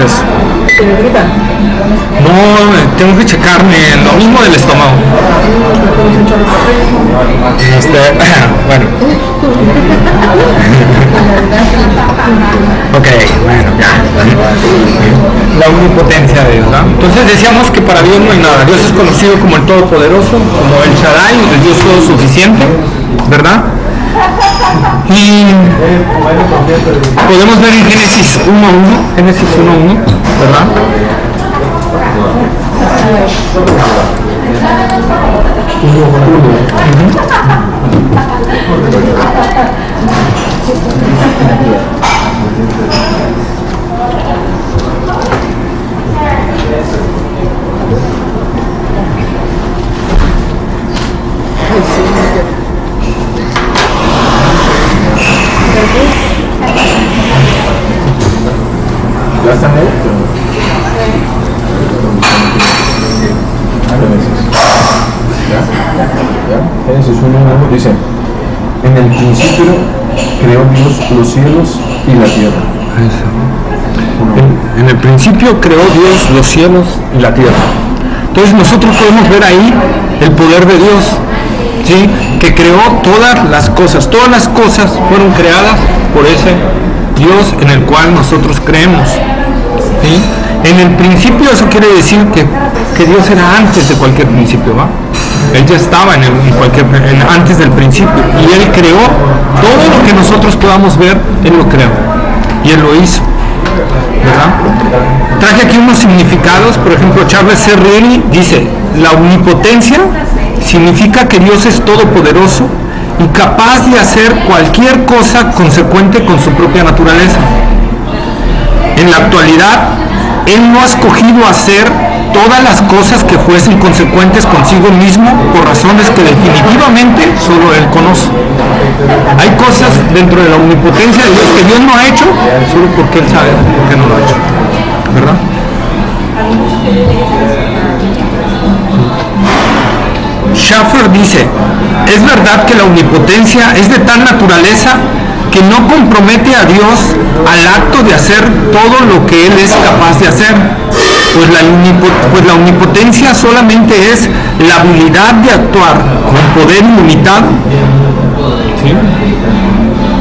entonces no, tengo que checarme lo mismo del estómago. Bueno. Ok, bueno, ya. La omnipotencia de Dios, ¿no? Entonces decíamos que para Dios no hay nada. Dios es conocido como el Todopoderoso, como el Shaddai, el Dios todo suficiente, ¿verdad? Y podemos ver en Génesis 1.1, ¿verdad? ¿Ya están ahí? Génesis 1:1 dice: en el principio creó Dios los cielos y la tierra. En el principio creó Dios los cielos y la tierra. Entonces nosotros podemos ver ahí el poder de Dios, ¿sí? Que creó todas las cosas. Todas las cosas fueron creadas por ese Dios en el cual nosotros creemos, ¿sí? En el principio eso quiere decir que Dios era antes de cualquier principio, ¿va? Él ya estaba antes del principio, y Él creó todo lo que nosotros podamos ver. Él lo creó y Él lo hizo, ¿verdad? Traje aquí unos significados. Por ejemplo, Charles C. Riley dice: la omnipotencia significa que Dios es todopoderoso y capaz de hacer cualquier cosa consecuente con su propia naturaleza. En la actualidad, Él no ha escogido hacer todas las cosas que fuesen consecuentes consigo mismo por razones que definitivamente solo Él conoce. Hay cosas dentro de la omnipotencia de Dios que Dios no ha hecho solo porque Él sabe por qué no lo ha hecho, ¿verdad? Schaffer dice: es verdad que la omnipotencia es de tal naturaleza que no compromete a Dios al acto de hacer todo lo que Él es capaz de hacer, pues la omnipotencia solamente es la habilidad de actuar con poder ilimitado, ¿sí?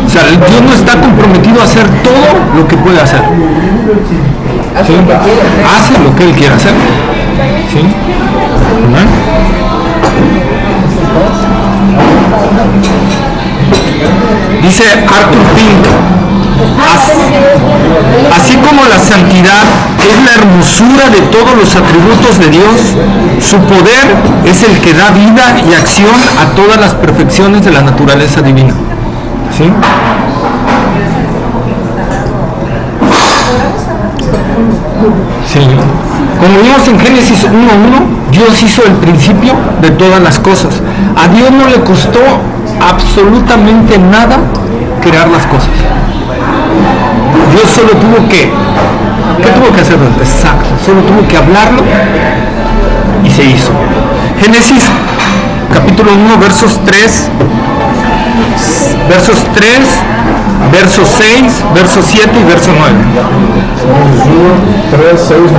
O sea, Dios no está comprometido a hacer todo lo que puede hacer, ¿sí? Hace lo que Él quiere hacer, ¿sí? Dice Arthur Pink: así como la santidad es la hermosura de todos los atributos de Dios, su poder es el que da vida y acción a todas las perfecciones de la naturaleza divina, ¿sí? Sí. Como vimos en Génesis 1:1, Dios hizo el principio de todas las cosas. A Dios no le costó absolutamente nada crear las cosas. Dios solo tuvo que, ¿qué tuvo que hacer? Exacto, solo tuvo que hablarlo y se hizo. Génesis capítulo 1, versos 3, versos 6, versos 7 y verso 9. 3, 6, 9.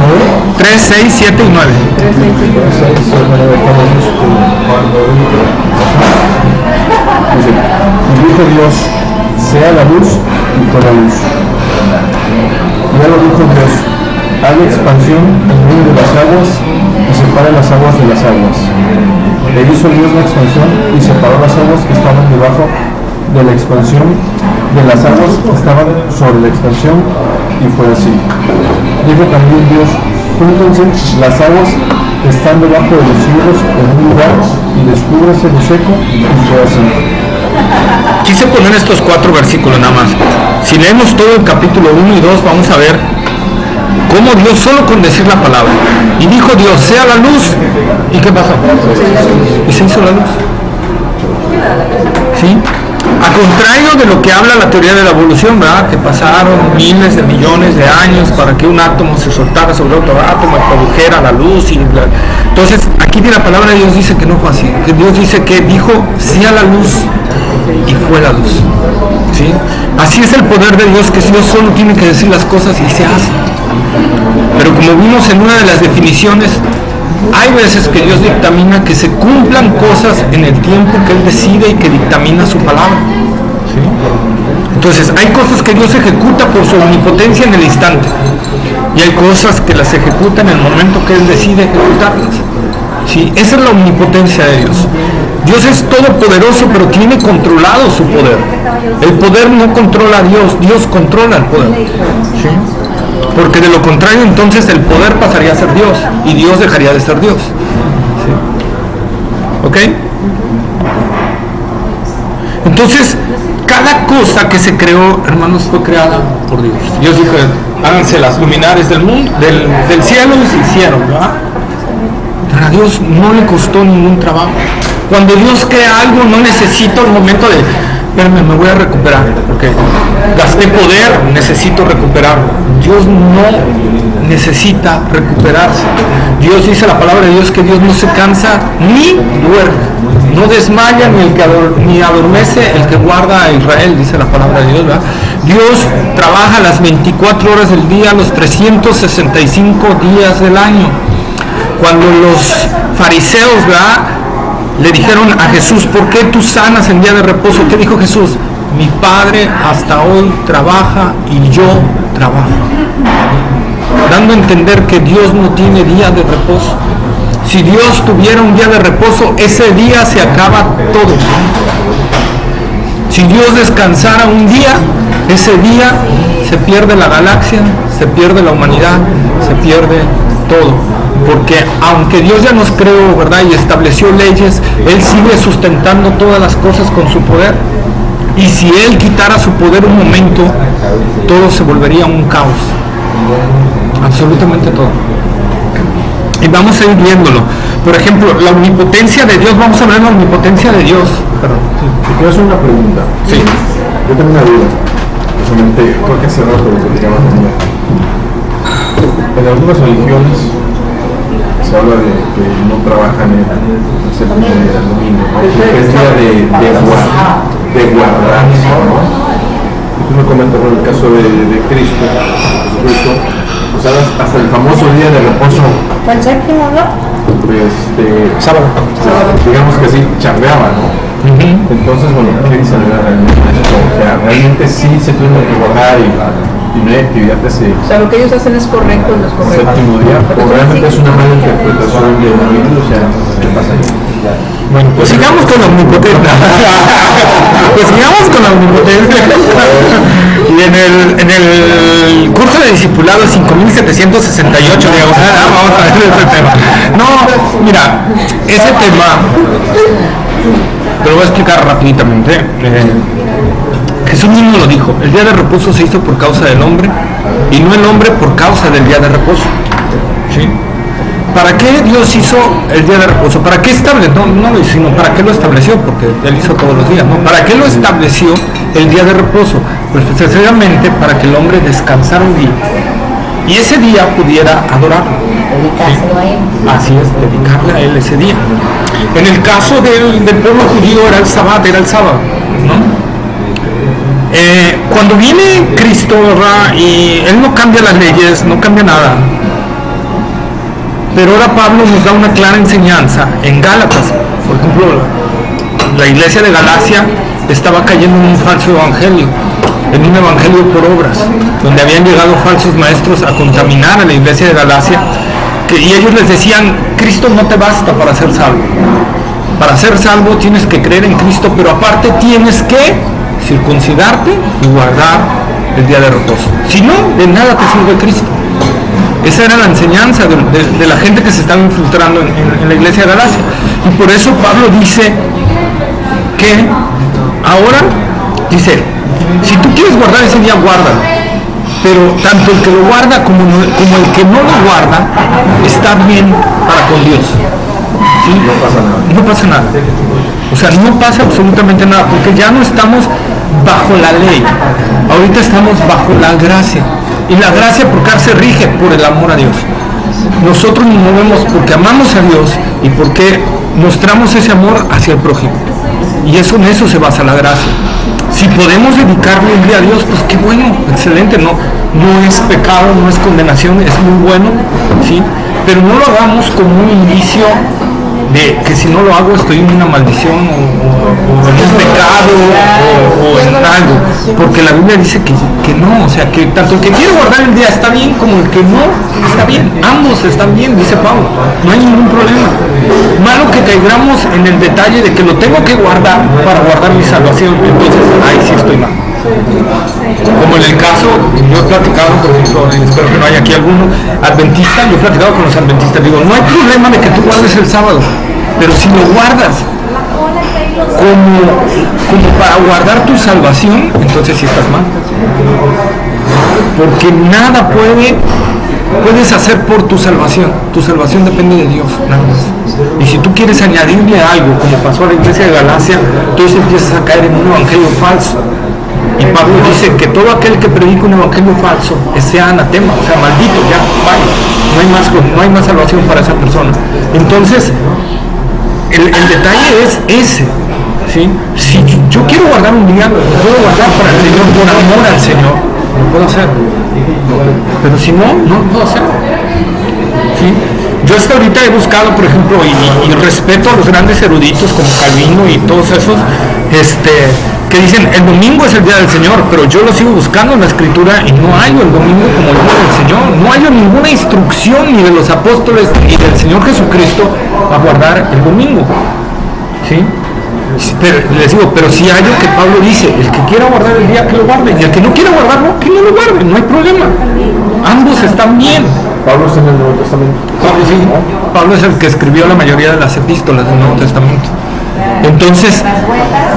3, 6, 7 y 9. Y dijo Dios: sea la luz, y fue la luz. Ya lo dijo Dios: haga expansión en medio de las aguas y separe las aguas de las aguas. E hizo Dios la expansión y separó las aguas que estaban debajo de la expansión de las aguas que estaban sobre la expansión, y fue así. Dijo también Dios: júntense las aguas que están debajo de los cielos en un lugar y descúbrase lo seco, y fue así. Quise poner estos 4 versículos nada más. Si leemos todo el capítulo 1 y 2, vamos a ver cómo Dios, solo con decir la palabra, y dijo Dios: sea la luz. ¿Y qué pasó? Y se hizo la luz, ¿sí? A contrario de lo que habla la teoría de la evolución, ¿verdad? Que pasaron miles de millones de años para que un átomo se soltara sobre otro átomo y produjera la luz. Entonces, aquí de la palabra de Dios dice que no fue así. Que Dios dice que dijo: sea la luz. y fue la luz. ¿Sí? Así es el poder de Dios, que Dios solo tiene que decir las cosas y se hacen. Pero como vimos en una de las definiciones, hay veces que Dios dictamina que se cumplan cosas en el tiempo que Él decide y que dictamina su palabra. ¿Sí? Entonces, hay cosas que Dios ejecuta por su omnipotencia en el instante. Y hay cosas que las ejecuta en el momento que Él decide ejecutarlas. ¿Sí? Esa es la omnipotencia de Dios. Dios es todopoderoso, pero tiene controlado su poder. El poder no controla a Dios, Dios controla el poder. ¿Sí? Porque de lo contrario, entonces el poder pasaría a ser Dios y Dios dejaría de ser Dios. ¿Sí? ¿Ok? Entonces, cada cosa que se creó, hermanos, fue creada por Dios. Dios dijo, háganse las luminares del mundo, del cielo, y se hicieron, ¿verdad? Pero a Dios no le costó ningún trabajo. Cuando Dios crea algo, no necesita el momento de, espérame, me voy a recuperar, porque gasté poder, necesito recuperarlo. Dios no necesita recuperarse. Dios dice la palabra de Dios que Dios no se cansa ni duerme. No desmaya ni adormece el que guarda a Israel, dice la palabra de Dios, ¿verdad? Dios trabaja las 24 horas del día, los 365 días del año. Cuando los fariseos, ¿verdad?, le dijeron a Jesús, ¿por qué tú sanas en día de reposo? ¿Qué dijo Jesús? Mi Padre hasta hoy trabaja y yo trabajo. Dando a entender que Dios no tiene día de reposo. Si Dios tuviera un día de reposo, ese día se acaba todo. Si Dios descansara un día, ese día se pierde la galaxia, se pierde la humanidad, se pierde todo. Porque aunque Dios ya nos creó, ¿verdad?, y estableció leyes, Él sigue sustentando todas las cosas con su poder. Y si Él quitara su poder un momento, todo se volvería un caos. Absolutamente todo. Y vamos a ir viéndolo. Por ejemplo, la omnipotencia de Dios, vamos a ver la omnipotencia de Dios. Perdón. Te quiero hacer una pregunta. Sí. Yo tengo una duda. Precisamente, creo que hace rato lo platicaba conmigo. En algunas religiones se habla de que no trabajan el séptimo día del domingo, ¿no? Porque es día de guardar, ¿no? Y tú me comentas, por el caso de Cristo, Jesucristo, o sea, hasta el famoso día de reposo, ¿Fue el séptimo, no? sábado, digamos que sí, chambeaba, ¿no? Entonces, bueno, ¿qué dice realmente esto? O sea, realmente sí se tiene que guardar y no hay actividad ese O sea, lo que ellos hacen es correcto, no es correcto. séptimo día, o realmente es una mala interpretación de la Biblia, o sea, ¿qué pasa ahí? Bueno, pues sigamos con la omnipotencia. Pues sigamos con la omnipotencia. Y en el curso de discipulado 5768, digamos, vamos a ver ese tema. No, mira, ese tema te lo voy a explicar rapiditamente. Jesús mismo lo dijo, el día de reposo se hizo por causa del hombre y no el hombre por causa del día de reposo. ¿Sí? ¿Para qué Dios hizo el día de reposo? ¿Para qué estableció? No lo hizo, sino para qué lo estableció, porque Él hizo todos los días, ¿no? ¿Para qué lo estableció el día de reposo? Pues sencillamente para que el hombre descansara un día y ese día pudiera adorarlo. Dedicárselo a Él. Así es, dedicarle a Él ese día. En el caso del pueblo judío era el sábado, ¿no? Cuando viene Cristo, ¿verdad?, y Él no cambia las leyes, no cambia nada, pero ahora Pablo nos da una clara enseñanza en Gálatas. Por ejemplo, la iglesia de Galacia estaba cayendo en un falso evangelio, en un evangelio por obras, donde habían llegado falsos maestros a contaminar a la iglesia de Galacia, y ellos les decían, Cristo no te basta para ser salvo. Para ser salvo tienes que creer en Cristo, pero aparte tienes que circuncidarte y guardar el día de reposo. Si no, de nada te sirve Cristo. Esa era la enseñanza de la gente que se estaba infiltrando en la iglesia de Galacia. Y por eso Pablo dice que ahora, dice, si tú quieres guardar ese día, guárdalo. Pero tanto el que lo guarda como el que no lo guarda está bien para con Dios. ¿Sí? No pasa nada. No pasa nada. O sea, no pasa absolutamente nada, porque ya no estamos bajo la ley. Ahorita estamos bajo la gracia. Y la gracia por acá se rige por el amor a Dios. Nosotros nos movemos porque amamos a Dios y porque mostramos ese amor hacia el prójimo. Y eso, en eso se basa la gracia. Si podemos dedicarle un día a Dios, pues qué bueno, excelente, no es pecado, no es condenación, es muy bueno, ¿sí? Pero no lo hagamos como un indicio de que si no lo hago estoy en una maldición o en un pecado o en algo, porque la Biblia dice que no, o sea, que tanto el que quiere guardar el día está bien como el que no está bien, ambos están bien, dice Pablo, no hay ningún problema. Malo que caigamos en el detalle de que lo tengo que guardar para guardar mi salvación, entonces ahí sí estoy mal. Como en el caso, yo he platicado, por ejemplo, espero que no haya aquí alguno adventista, yo he platicado con los adventistas, digo, no hay problema de que tú guardes el sábado, pero si lo guardas como para guardar tu salvación, entonces sí estás mal. Porque nada puedes hacer por tu salvación depende de Dios, nada más. Y si tú quieres añadirle algo, como pasó a la iglesia de Galacia, entonces empiezas a caer en un evangelio falso. Y Pablo dice que todo aquel que predica un evangelio falso sea anatema, o sea, maldito, ya, vaya, no hay más salvación para esa persona. Entonces, el detalle es ese, ¿sí? Si yo quiero guardar un día, lo puedo guardar para el Señor, por amor al Señor, lo puedo hacer. Pero si no lo puedo hacer. ¿Sí? Yo hasta ahorita he buscado, por ejemplo, y respeto a los grandes eruditos como Calvino y todos esos, que dicen el domingo es el día del Señor, pero yo lo sigo buscando en la Escritura y no hallo el domingo como el día del Señor, no hallo ninguna instrucción ni de los apóstoles ni del Señor Jesucristo a guardar el domingo, ¿sí? Pero, les digo, pero si hallo que Pablo dice, el que quiera guardar el día que lo guarde, y el que no quiera guardarlo, que no lo guarde, no hay problema, ambos están bien. Pablo está en el Nuevo Testamento. Pablo es el que escribió la mayoría de las epístolas del Nuevo Testamento. Entonces,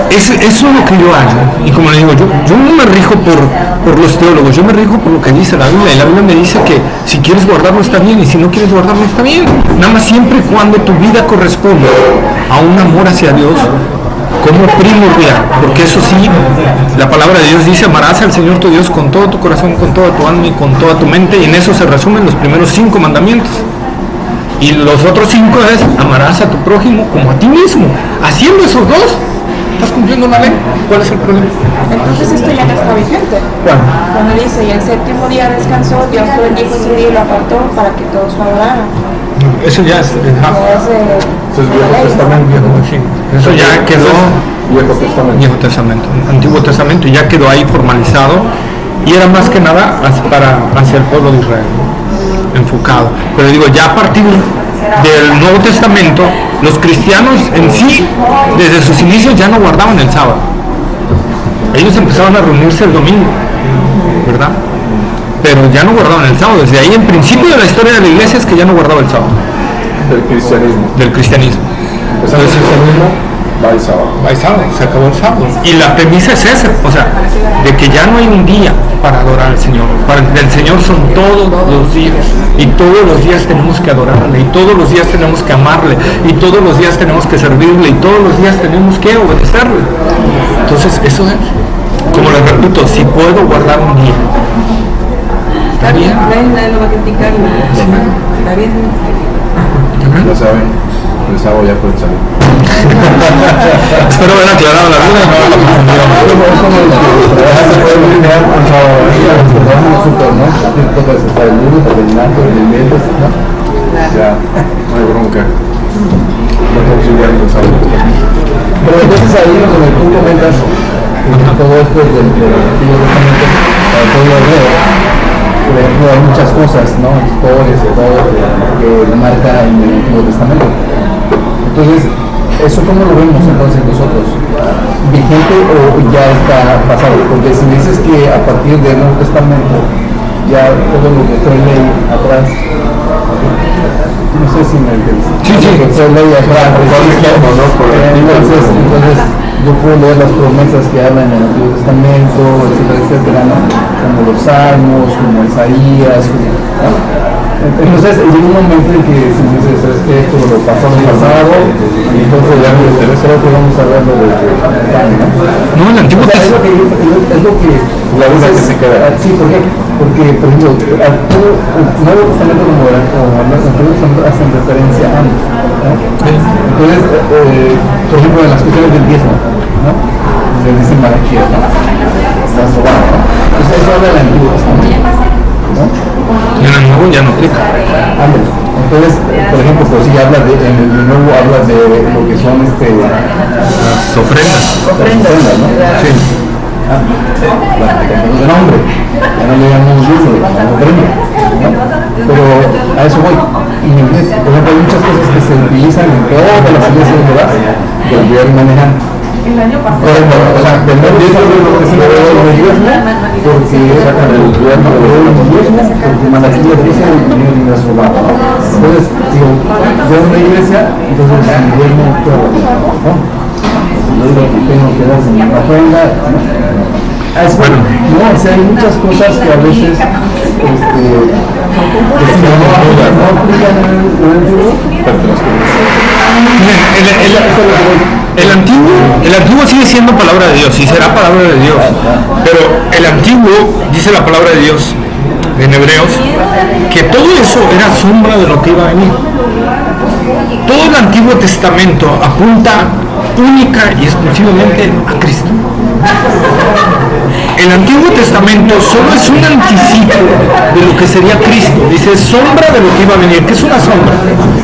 eso es lo que yo hago. Y como le digo, yo no me rijo por los teólogos, yo me rijo por lo que dice la Biblia. Y la Biblia me dice que si quieres guardarlo está bien, y si no quieres guardarlo está bien. Nada más siempre y cuando tu vida corresponde a un amor hacia Dios como primordial. Porque eso sí, la palabra de Dios dice, amarás al Señor tu Dios con todo tu corazón, con toda tu alma y con toda tu mente. Y en eso se resumen los primeros 5 mandamientos. Y los otros 5 es, amarás a tu prójimo como a ti mismo. Haciendo esos 2, estás cumpliendo la ley. ¿Cuál es el problema? Entonces esto ya no está vigente. Cuando dice, y el séptimo día descansó, Dios lo bendijo ese día y lo apartó para que todos lo adoraran. Eso ya es... Eso es Viejo Testamento. Eso ya quedó... Viejo Testamento. Antiguo Testamento, y ya quedó ahí formalizado. Y era más que nada hacia el pueblo de Israel, enfocado. Pero digo, ya a partir del Nuevo Testamento, los cristianos en sí, desde sus inicios ya no guardaban el sábado. Ellos empezaban a reunirse el domingo, ¿verdad? Pero ya no guardaban el sábado. Desde ahí, en principio de la historia de la iglesia, es que ya no guardaba el sábado. Del cristianismo. Entonces, el cristianismo va el sábado. Va el sábado, se acabó el sábado. Y la premisa es esa, o sea, de que ya no hay un día para adorar al Señor. El Señor son todos los días. Y todos los días tenemos que adorarle. Y todos los días tenemos que amarle. Y todos los días tenemos que servirle. Y todos los días tenemos que obedecerle. Entonces, eso es. Como les repito, si puedo guardar un día. Está bien, nadie lo va a criticar. Está bien. Ya saben, el sábado ya pueden salir. Espero haber aclarado la duda. Ya, no hay bronca. No conciliar el sábado. Pero entonces ahí donde tú comentas todo esto del Antiguo Testamento, para todo lo hebreo, por ejemplo, hay muchas cosas, ¿no? Historias y todo que marca en el Antiguo Testamento. Entonces, ¿eso cómo lo vemos entonces nosotros? ¿Vigente o ya está pasado? Porque si me dices que a partir del Nuevo Testamento ya todo lo que fue ley atrás, no sé si me entiendes. Sí. Lo que fue ley atrás, entonces yo puedo leer las promesas que hablan en el Antiguo Testamento, etcétera, ¿no? Como los Salmos, como Isaías, ¿no? Entonces llega un momento en que si dices, es que esto lo pasó en el pasado, y entonces ya creo que vamos a verlo desde ¿no? No, el Antiguo Testamento es lo que la duda que se queda. Sí, ¿por qué? Porque, por ejemplo, el Nuevo Testamento como el Antiguo Testamento hacen referencia a ambos, ¿no? Entonces, tú por ejemplo, en las cuestiones del diezmo, ¿no? Se dice Malaquías, ¿no? Estás robando, ¿no? Entonces eso habla del Antiguo Testamento, ¿no? En el nuevo ya no aplica. Entonces, por ejemplo, pues sí habla de, en el nuevo habla de lo que son Las ofrendas. ofrendas, ¿no? Sí. Bueno, de nombre, ya no le llamamos diezmo, le llamamos ofrenda, ¿no? Pero a eso voy. En inglés, por ejemplo, hay muchas cosas que se utilizan en todas las iglesias de verdad, que lo voy a ir manejando. El año pasado. O sea, tener diezmo es lo que se le da al diezmo, porque sacan el gobierno de diezmo, porque Malaquías dice el dinero es robado, ¿no? Entonces, digo, yo en una iglesia, entonces el gobierno todo, ¿no? Yo digo que tengo que dar una ofrenda, ¿no? Bueno, no, o sea, hay muchas cosas que a veces no aplican en el antiguo, pero te las El antiguo sigue siendo palabra de Dios y será palabra de Dios, pero el antiguo, dice la palabra de Dios en Hebreos, que todo eso era sombra de lo que iba a venir. Todo el Antiguo Testamento apunta única y exclusivamente a Cristo. El Antiguo Testamento solo es un anticipo de lo que sería Cristo. Dice sombra de lo que iba a venir. ¿Qué es una sombra?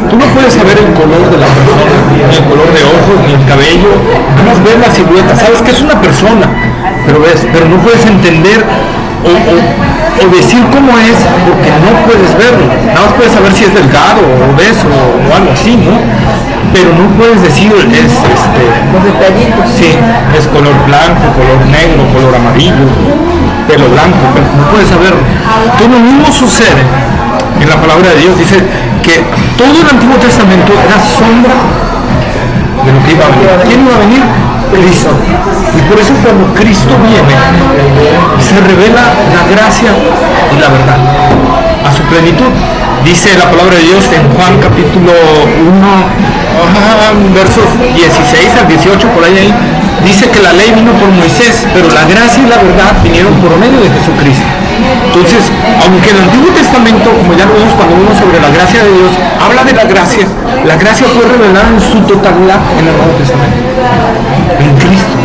Tú no puedes saber el color de la persona, ni el color de ojos, ni el cabello. No ves la silueta. Sabes que es una persona, pero no puedes entender o decir cómo es porque no puedes verlo. Nada más puedes saber si es delgado o obeso o algo así, ¿no? Pero no puedes decir Los detallitos. sí, es color blanco, color negro, color amarillo, pelo blanco, pero no puedes saberlo. Todo lo mismo sucede en la palabra de Dios. Dice que todo el Antiguo Testamento era sombra de lo que iba a venir. ¿Quién iba a venir? Cristo. Y por eso cuando Cristo viene, se revela la gracia y la verdad a su plenitud. Dice la palabra de Dios en Juan capítulo 1, versos 16 al 18, por ahí, dice que la ley vino por Moisés, pero la gracia y la verdad vinieron por medio de Jesucristo. Entonces, aunque el Antiguo Testamento, como ya lo vimos cuando vimos sobre la gracia de Dios, habla de la gracia fue revelada en su totalidad en el Nuevo Testamento, en Cristo.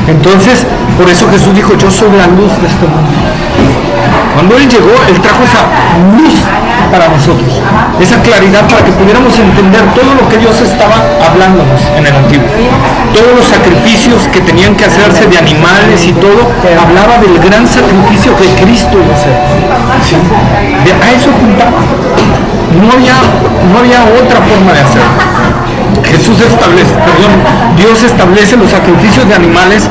Entonces, por eso Jesús dijo, yo soy la luz de este mundo. Cuando Él llegó, Él trajo esa luz para nosotros, esa claridad para que pudiéramos entender todo lo que Dios estaba hablándonos en el Antiguo. Todos los sacrificios que tenían que hacerse de animales y todo, hablaba del gran sacrificio que Cristo iba a hacer. ¿Sí? A eso apuntaba. No había otra forma de hacerlo. Dios establece los sacrificios de animales,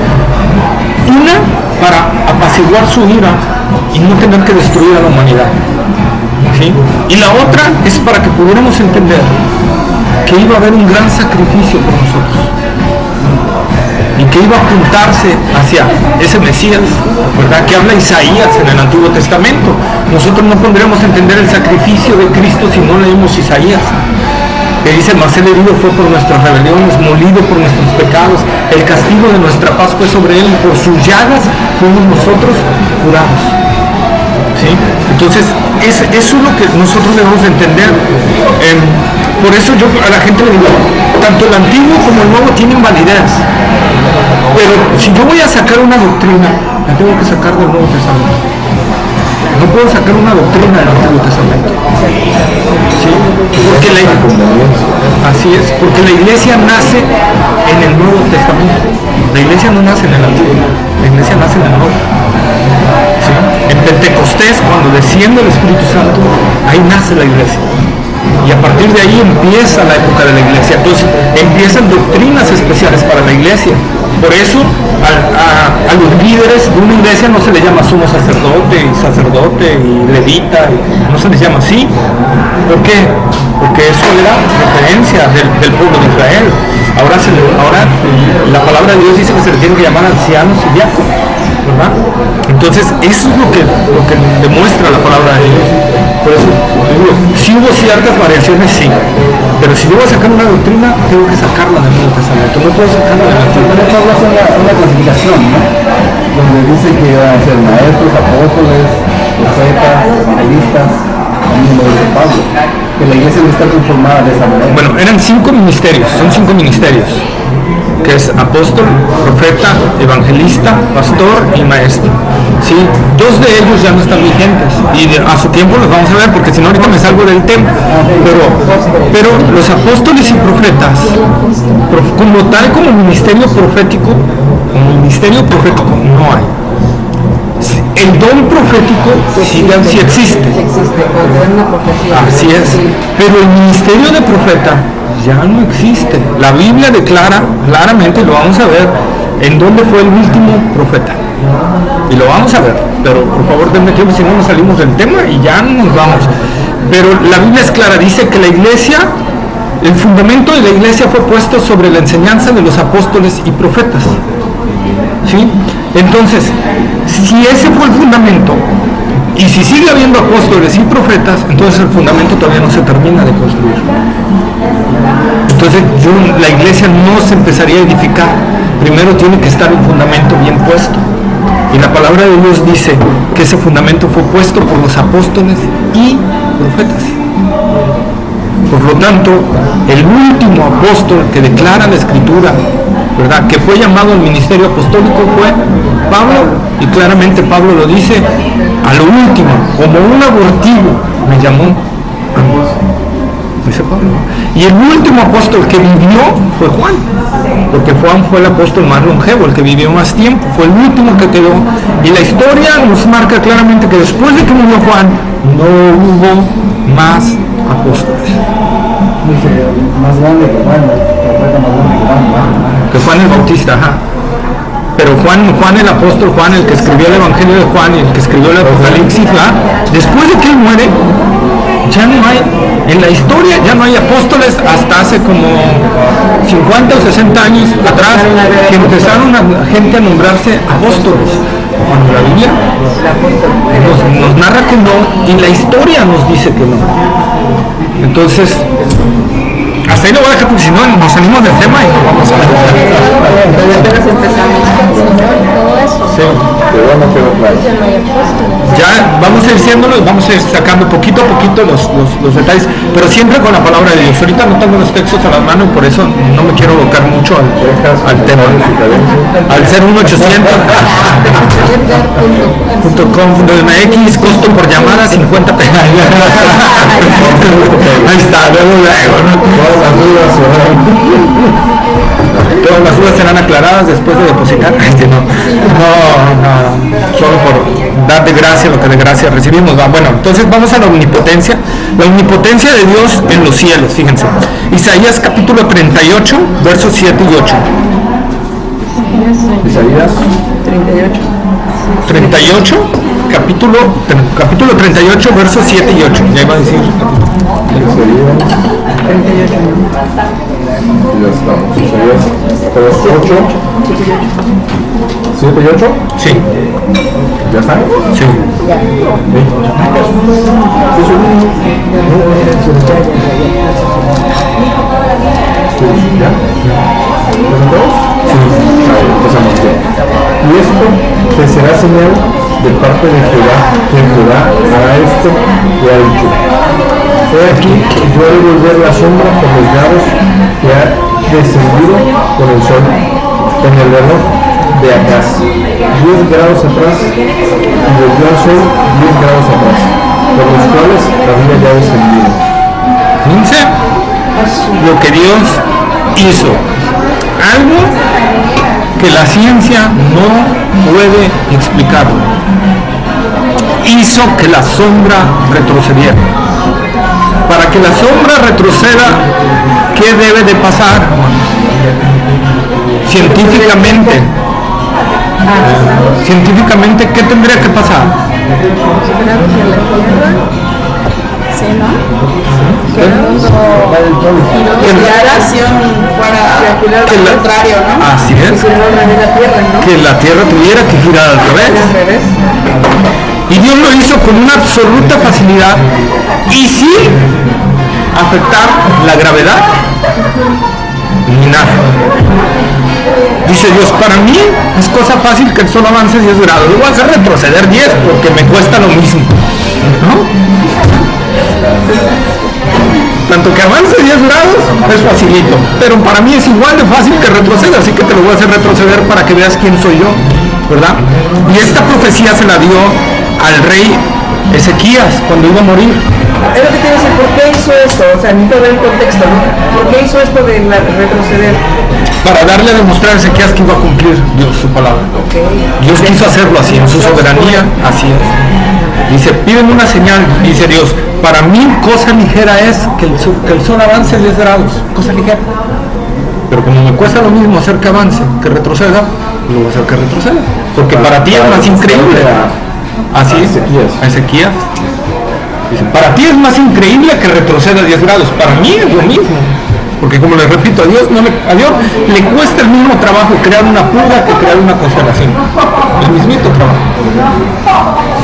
una para apaciguar su ira y no tener que destruir a la humanidad, ¿sí? Y la otra es para que pudiéramos entender que iba a haber un gran sacrificio por nosotros y que iba a apuntarse hacia ese Mesías, ¿verdad? Que habla Isaías en el Antiguo Testamento. Nosotros no podremos entender el sacrificio de Cristo si no leemos Isaías, que dice, mas Él herido fue por nuestras rebeliones, molido por nuestros pecados, el castigo de nuestra paz fue sobre Él y por sus llagas fuimos nosotros curados. ¿Sí? Entonces, eso es lo que nosotros debemos entender. Por eso yo a la gente le digo, tanto el Antiguo como el Nuevo tienen validez, pero si yo voy a sacar una doctrina, la tengo que sacar del Nuevo Testamento. No puedo sacar una doctrina del Antiguo Testamento. ¿Sí? Así es, porque la iglesia nace en el Nuevo Testamento. La iglesia no nace en el Antiguo, la iglesia nace en el Nuevo. ¿Sí? En Pentecostés, cuando desciende el Espíritu Santo, ahí nace la iglesia. Y a partir de ahí empieza la época de la iglesia. Entonces empiezan doctrinas especiales para la iglesia. Por eso a los líderes de una iglesia no se les llama sumo sacerdote y levita, no se les llama así. ¿Por qué? Porque eso era referencia del pueblo de Israel. Ahora la palabra de Dios dice que se les tiene que llamar ancianos y diáconos, ¿verdad? Entonces eso es lo que demuestra la palabra de Dios. Por eso digo, sí hubo ciertas variaciones, sí, pero si yo voy a sacar una doctrina, tengo que sacarla del Nuevo Testamento, no puedo sacarla del Antiguo. Pero esto habla de una clasificación, ¿no? Donde dice que van a ser maestros, apóstoles, profetas, evangelistas, ¿no? mismo dice Pablo, que la iglesia no está conformada de esa manera. Bueno, eran 5 ministerios, son 5 ministerios, que es apóstol, profeta, evangelista, pastor y maestro. ¿Sí? 2 de ellos ya no están vigentes y a su tiempo los vamos a ver, porque si no ahorita me salgo del tema. Pero los apóstoles y profetas, como tal, como ministerio profético, no hay. El don profético sí existe. Así es. Pero el ministerio de profeta ya no existe. La Biblia declara claramente, y lo vamos a ver, en dónde fue el último profeta. Y lo vamos a ver. Pero por favor denme tiempo, si no nos salimos del tema y ya no nos vamos. Pero la Biblia es clara, dice que la iglesia, el fundamento de la iglesia fue puesto sobre la enseñanza de los apóstoles y profetas. ¿Sí? Entonces, si ese fue el fundamento, y si sigue habiendo apóstoles y profetas, entonces el fundamento todavía no se termina de construir. Entonces la iglesia no se empezaría a edificar. Primero tiene que estar un fundamento bien puesto. Y la palabra de Dios dice que ese fundamento fue puesto por los apóstoles y profetas. Por lo tanto, el último apóstol que declara la Escritura, ¿verdad?, que fue llamado al ministerio apostólico, fue Pablo, y claramente Pablo lo dice: a lo último, como un abortivo me llamó a mí, dice Pablo. Y el último apóstol que vivió fue Juan, porque Juan fue el apóstol más longevo, el que vivió más tiempo, fue el último que quedó. Y la historia nos marca claramente que después de que murió Juan, no hubo más apóstoles. Más grande que Juan, que Juan el Bautista, ajá. Pero Juan el apóstol, Juan el que escribió el Evangelio de Juan y el que escribió el Apocalipsis, ¿verdad?, después de que él muere, ya no hay, en la historia ya no hay apóstoles hasta hace como 50 o 60 años atrás, que empezaron a gente a nombrarse apóstoles. Cuando la Biblia nos narra que no, y la historia nos dice que no. Entonces, hasta ahí lo voy a dejar, porque si no nos salimos del tema y no vamos a ver. Sí. Ya vamos a ir diciéndolo, vamos a ir sacando poquito a poquito los detalles, pero siempre con la palabra de Dios. Ahorita no tengo los textos a la mano y por eso no me quiero abocar mucho al tema. Al 01800.com.mx, costo por llamada 50 pesos. Ahí está, luego, ¿no? Todas las dudas serán aclaradas después de depositar. No, solo por dar de gracia lo que de gracia recibimos. Bueno, entonces vamos a la omnipotencia de Dios en los cielos. Fíjense, Isaías capítulo 38, versos 7 y 8. Isaías 38, capítulo 38, versos 7 y 8. Ya iba a decir. 38. Ya estamos. Isaías 8, 7 y 8. Sí. ¿Ya están? Sí. Y esto te será señal de parte de Jehová, que Jehová hará esto y ha dicho: he aquí, yo haré volver la sombra por los grados que ha descendido con el sol, en el reloj de Acaz, 10 grados atrás, y volvió al sol 10 grados atrás, por los cuales había ya descendido. Fíjense lo que Dios hizo, algo que la ciencia no puede explicar. Hizo que la sombra retrocediera. Para que la sombra retroceda, ¿qué debe de pasar? Científicamente, ¿qué tendría que pasar? Que la radiación fuera al contrario, ¿no? Así es. Que la Tierra tuviera que girar al revés. Y Dios lo hizo con una absoluta facilidad y sin afectar la gravedad ni nada. Dice Dios: para mí es cosa fácil que el sol avance 10 grados. Lo voy a hacer retroceder 10 porque me cuesta lo mismo, ¿no? Tanto que avance 10 grados es facilito, pero para mí es igual de fácil que retroceda, así que te lo voy a hacer retroceder para que veas quién soy yo, ¿verdad? Y esta profecía se la dio al rey Ezequías cuando iba a morir. Es lo que te iba a decir, ¿por qué hizo esto? O sea, necesito ver el contexto, ¿no? ¿Por qué hizo esto de retroceder? Para darle a demostrar a Ezequías que iba a cumplir Dios su palabra. Dios quiso hacerlo así, en su soberanía, así es. Dice, pídeme una señal, dice Dios, para mí cosa ligera es que el sol avance 10 grados, cosa ligera. Pero como me cuesta lo mismo hacer que avance, que retroceda, lo voy a hacer que retroceda. Porque para ti es más increíble. Así es, a Ezequías. Dice, para ti es más increíble que retroceda 10 grados, para mí es lo mismo. Porque como les repito, a Dios le cuesta el mismo trabajo crear una pulga que crear una constelación. El mismito trabajo.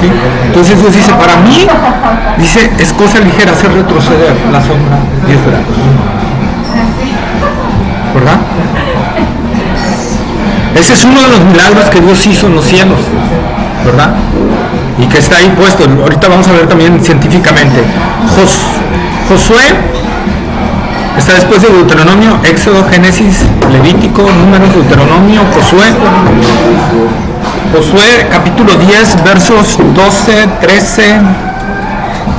¿Sí? Entonces Dios dice, para mí, dice, es cosa ligera hacer retroceder la sombra 10 grados. ¿Verdad? Ese es uno de los milagros que Dios hizo en los cielos, ¿verdad? Y que está ahí puesto. Ahorita vamos a ver también científicamente. Josué está después de Deuteronomio, Éxodo, Génesis, Levítico, Números, Deuteronomio, Josué. Josué capítulo 10, versos 12, 13,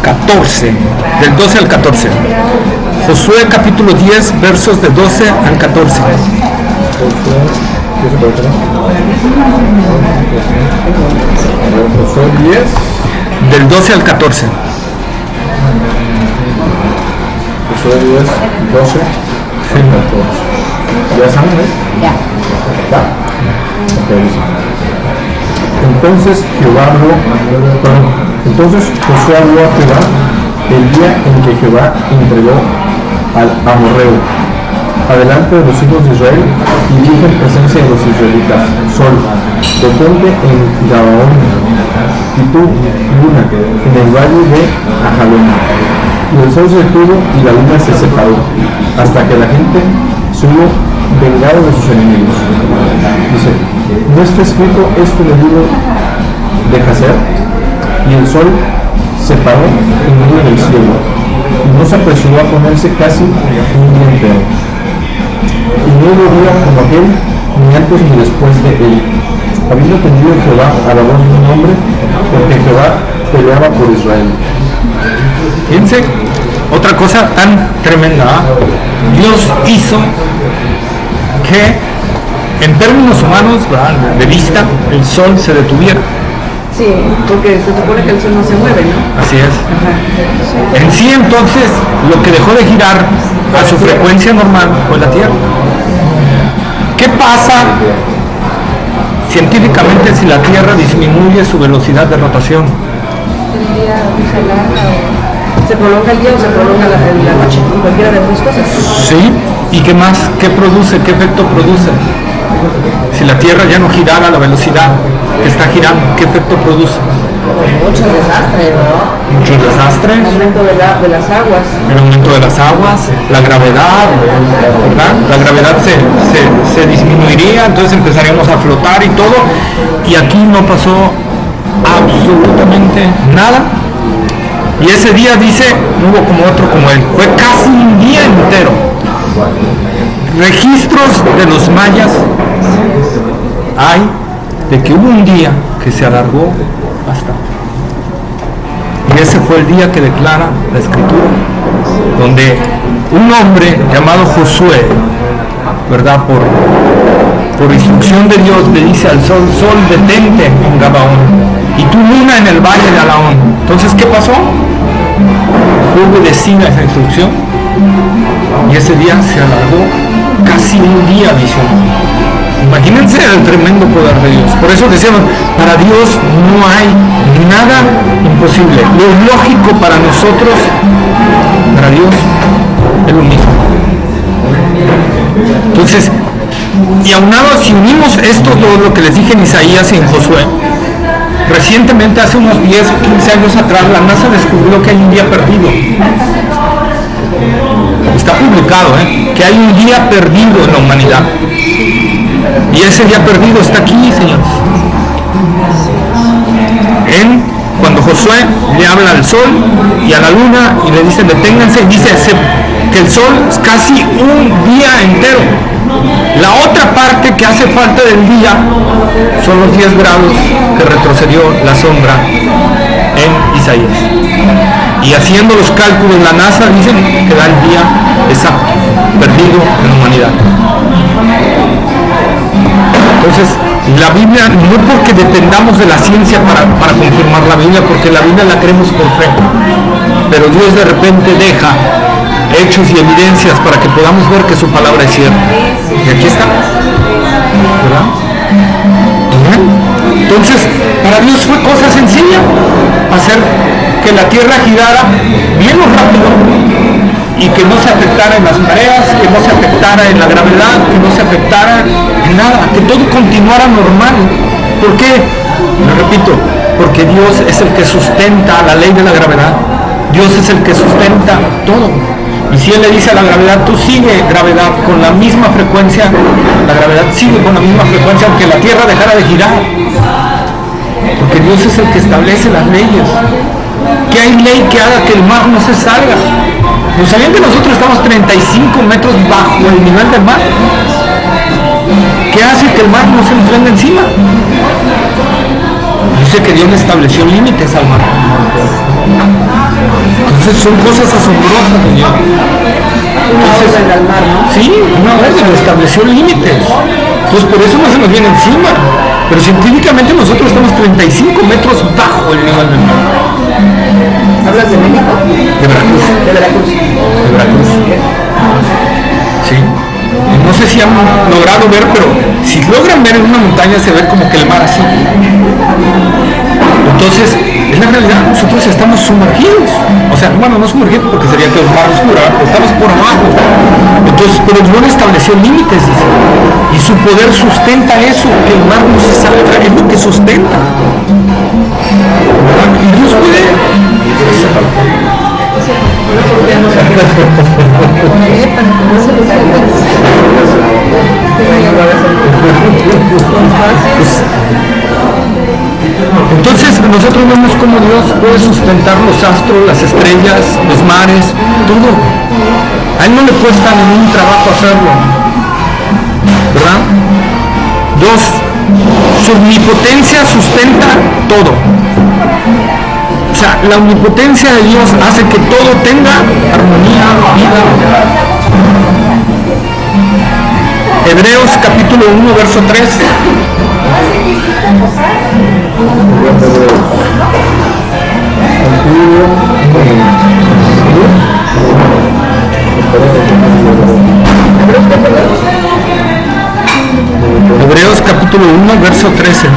14. Del 12 al 14. Josué capítulo 10, versos de 12 al 14. Josué 10. Del 12 al 14. Josué 10, 12, 14. ¿Ya saben, Ya. ¿Va? Ok, dice. Entonces Josué habló a Jehová el día en que Jehová entregó al amorreo adelante de los hijos de Israel y dijo en presencia de los israelitas: Sol, deponte en Gabaón, y tú, luna, en el valle de Ajalón. Y el sol se detuvo y la luna se separó, hasta que la gente se hubo vengado de sus enemigos. Dice, ¿no está escrito esto en el libro de Jacer? Y el sol se paró en medio del cielo, y no se apresuró a ponerse casi un día entero. Y no hubo día como aquel, ni antes ni después de él, habiendo tendido Jehová a la voz de un hombre, porque Jehová peleaba por Israel. Fíjense, otra cosa tan tremenda, ¿eh? Dios hizo que en términos humanos, ¿verdad?, de vista, el sol se detuviera. Sí, porque se supone que el sol no se mueve, ¿no? Así es. Ajá. En sí, entonces, lo que dejó de girar a su frecuencia normal fue la Tierra. ¿Qué pasa científicamente si la Tierra disminuye su velocidad de rotación? El día se alarga o se prolonga el día o se prolonga la noche, cualquiera de las dos cosas. Sí. ¿Y qué más? ¿Qué produce? ¿Qué efecto produce? Si la Tierra ya no girara a la velocidad que está girando, ¿qué efecto produce? Muchos desastres, ¿no? Muchos desastres. El aumento de las aguas. El aumento de las aguas, la gravedad, ¿verdad? La gravedad se disminuiría, entonces empezaríamos a flotar y todo. Y aquí no pasó absolutamente nada. Y ese día, dice, no hubo como otro como él. Fue casi un día entero. Registros de los mayas hay de que hubo un día que se alargó bastante. Y ese fue el día que declara la Escritura, donde un hombre llamado Josué, ¿verdad?, por instrucción de Dios, le dice al sol: Sol, detente en Gabaón, y tu luna en el valle de Alaón. Entonces, ¿qué pasó? Fue obedecida esa instrucción, y ese día se alargó casi un día adicional. Imagínense el tremendo poder de Dios. Por eso decíamos, para Dios no hay nada imposible. Lo lógico para nosotros, para Dios es lo mismo. Entonces, y aunado, si unimos esto, lo que les dije en Isaías y en Josué, recientemente, hace unos 10 o 15 años atrás, la NASA descubrió que hay un día perdido. Está publicado, que hay un día perdido en la humanidad. Y ese día perdido está aquí, señores. En cuando Josué le habla al sol y a la luna y le dicen deténganse, dice que el sol es casi un día entero. La otra parte que hace falta del día son los 10 grados que retrocedió la sombra en Isaías. Y haciendo los cálculos, la NASA dicen que da el día exacto, perdido en la humanidad. Entonces, la Biblia, no porque dependamos de la ciencia para confirmar la Biblia, porque la Biblia la creemos por fe, pero Dios de repente deja hechos y evidencias para que podamos ver que su palabra es cierta. Y aquí está, ¿verdad? Entonces, para Dios fue cosa sencilla hacer que la tierra girara bien rápido y que no se afectara en las mareas, que no se afectara en la gravedad, que no se afectara en nada, que todo continuara normal. ¿Por qué? Lo repito, porque Dios es el que sustenta la ley de la gravedad. Dios es el que sustenta todo. Y si Él le dice a la gravedad, tú sigue gravedad con la misma frecuencia, la gravedad sigue con la misma frecuencia aunque la tierra dejara de girar. Porque Dios es el que establece las leyes. ¿Qué hay ley que haga que el mar no se salga? ¿No sabían que nosotros estamos 35 metros bajo el nivel del mar? ¿Qué hace que el mar no se nos venga encima? Dice que Dios le estableció límites al mar. Entonces son cosas asombrosas de Dios. Entonces, sí, una vez le estableció límites. Entonces por eso no se nos viene encima. Pero científicamente nosotros estamos 35 metros bajo el nivel del mar. ¿Hablas de México? De Veracruz. De Veracruz. De Veracruz. Sí. Y no sé si han logrado ver, pero si logran ver en una montaña se ve como que el mar así. Entonces, es la realidad, nosotros estamos sumergidos. O sea, bueno, no sumergidos porque sería que el mar oscuro, estamos por abajo. Entonces, pero Dios estableció límites, dice. Y su poder sustenta eso, que el mar no se salga, es lo que sustenta. Y Dios puede. Entonces nosotros vemos cómo Dios puede sustentar los astros, las estrellas, los mares, todo. A Él no le cuesta ningún trabajo hacerlo, ¿verdad? 2. Su omnipotencia sustenta todo. O sea, la omnipotencia de Dios hace que todo tenga armonía, vida. Hebreos capítulo 1, verso 3. Hebreos capítulo 1, verso 13.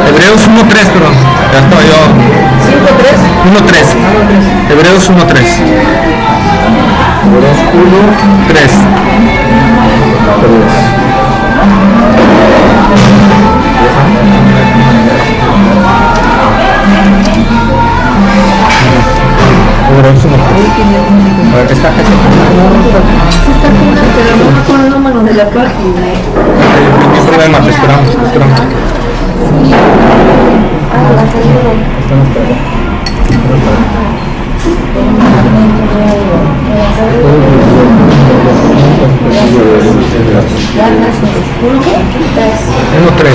Hebreos 1.3, perdón. Ya estaba yo. 1.3. Hebreos 1.3. Hebreos 1.3. Ahora que está casi con el número de la página. No hay problema, te esperamos. Uno, 3.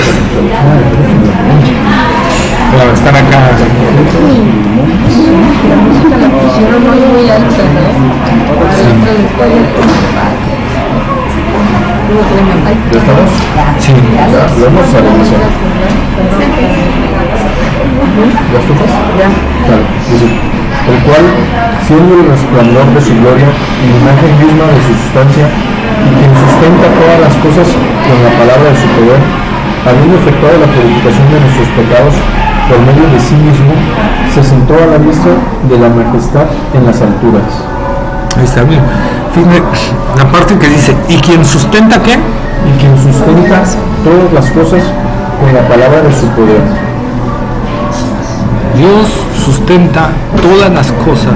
Claro, están acá. La música la pusieron muy alta, ¿no? ¿Ya estamos? Sí. Vamos a iniciar. ¿Ya estufas? Ya. Claro, dice, el cual, siendo el resplandor de su gloria y la imagen misma de su sustancia, y quien sustenta todas las cosas con la palabra de su poder, habiendo efectuado la purificación de nuestros pecados por medio de sí mismo, se sentó a la diestra de la majestad en las alturas. Ahí está bien. Fíjate la parte que dice, ¿y quien sustenta qué? Y quien sustenta todas las cosas con la palabra de su poder. Dios sustenta todas las cosas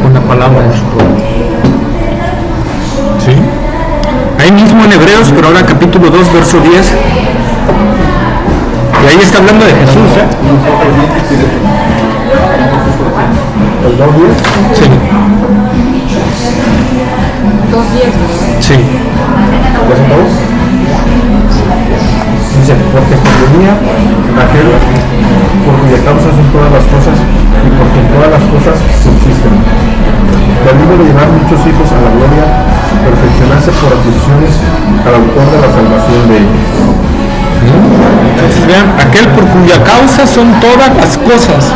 con la palabra de su poder. ¿Sí? ahí mismo en Hebreos, pero ahora capítulo 2, verso 10. Y ahí está hablando de Jesús, ¿eh? ¿El 2:10? Sí. 2:10. Sí. ¿Ya son todos? Dice, porque convenía aquel por cuya causa son todas las cosas y porque en todas las cosas subsisten. Que al libro de llevar muchos hijos a la gloria, perfeccionarse por aficiones al autor de la salvación de ellos. Entonces vean, aquel por cuya causa son todas las cosas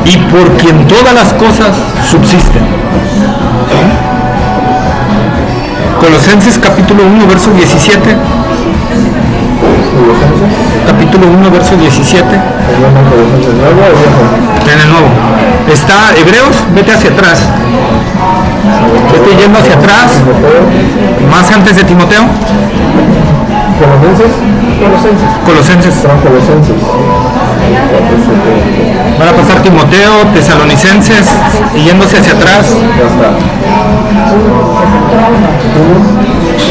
y por quien todas las cosas subsisten. Colosenses capítulo 1, verso 17. Capítulo 1, verso 17. En el nuevo. Está Hebreos, vete hacia atrás. Vete yendo hacia atrás. Más antes de Timoteo. Colosenses. Van a pasar Timoteo, Tesalonicenses y yéndose hacia atrás.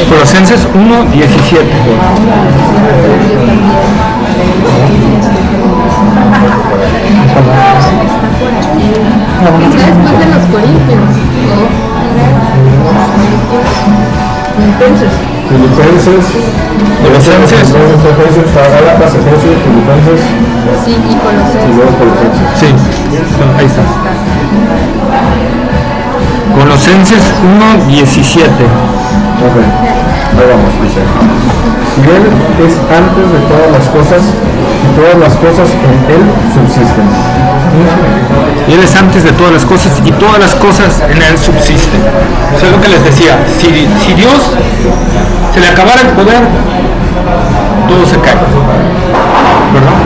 Colosenses 1, 17. Está después de los Corintios. Colosenses. Sí, y Colosenses. Sí, ahí está. Colosenses 1, 17. Ok, ahí vamos, dice. Y Él es antes de todas las cosas, y todas las cosas en Él subsisten. Y Él es antes de todas las cosas, y todas las cosas en Él subsisten. Eso es lo que les decía. Si Dios se le acabara el poder, todo se cae. ¿Verdad?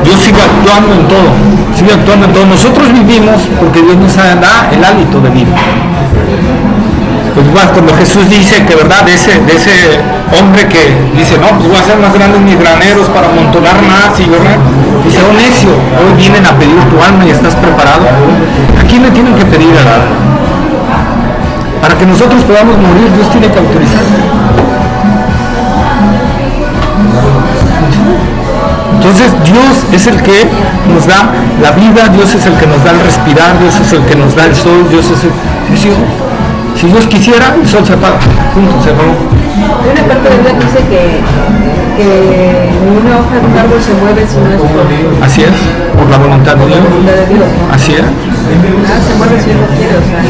Dios sigue actuando en todo. Sigue actuando en todo. Nosotros vivimos porque Dios nos da el hálito de vida. Pues igual cuando Jesús dice que, ¿verdad? De ese hombre que dice, no, pues voy a hacer más grandes mis graneros para amontonar más, y ¿verdad? Dice, oh necio, hoy vienen a pedir tu alma y estás preparado. ¿A quién le tienen que pedir a dar? Para que nosotros podamos morir, Dios tiene que autorizar. Entonces Dios es el que nos da la vida, Dios es el que nos da el respirar, Dios es el que nos da el sol, Dios es el... Si Dios quisiera, el sol se apaga. Punto, se acabó. Hay una parte de Dios dice que ni una hoja de un árbol se mueve si no es por... Así es, por la voluntad de Dios. ¿no? Así es. Nada se mueve si Él no quiere, o sea...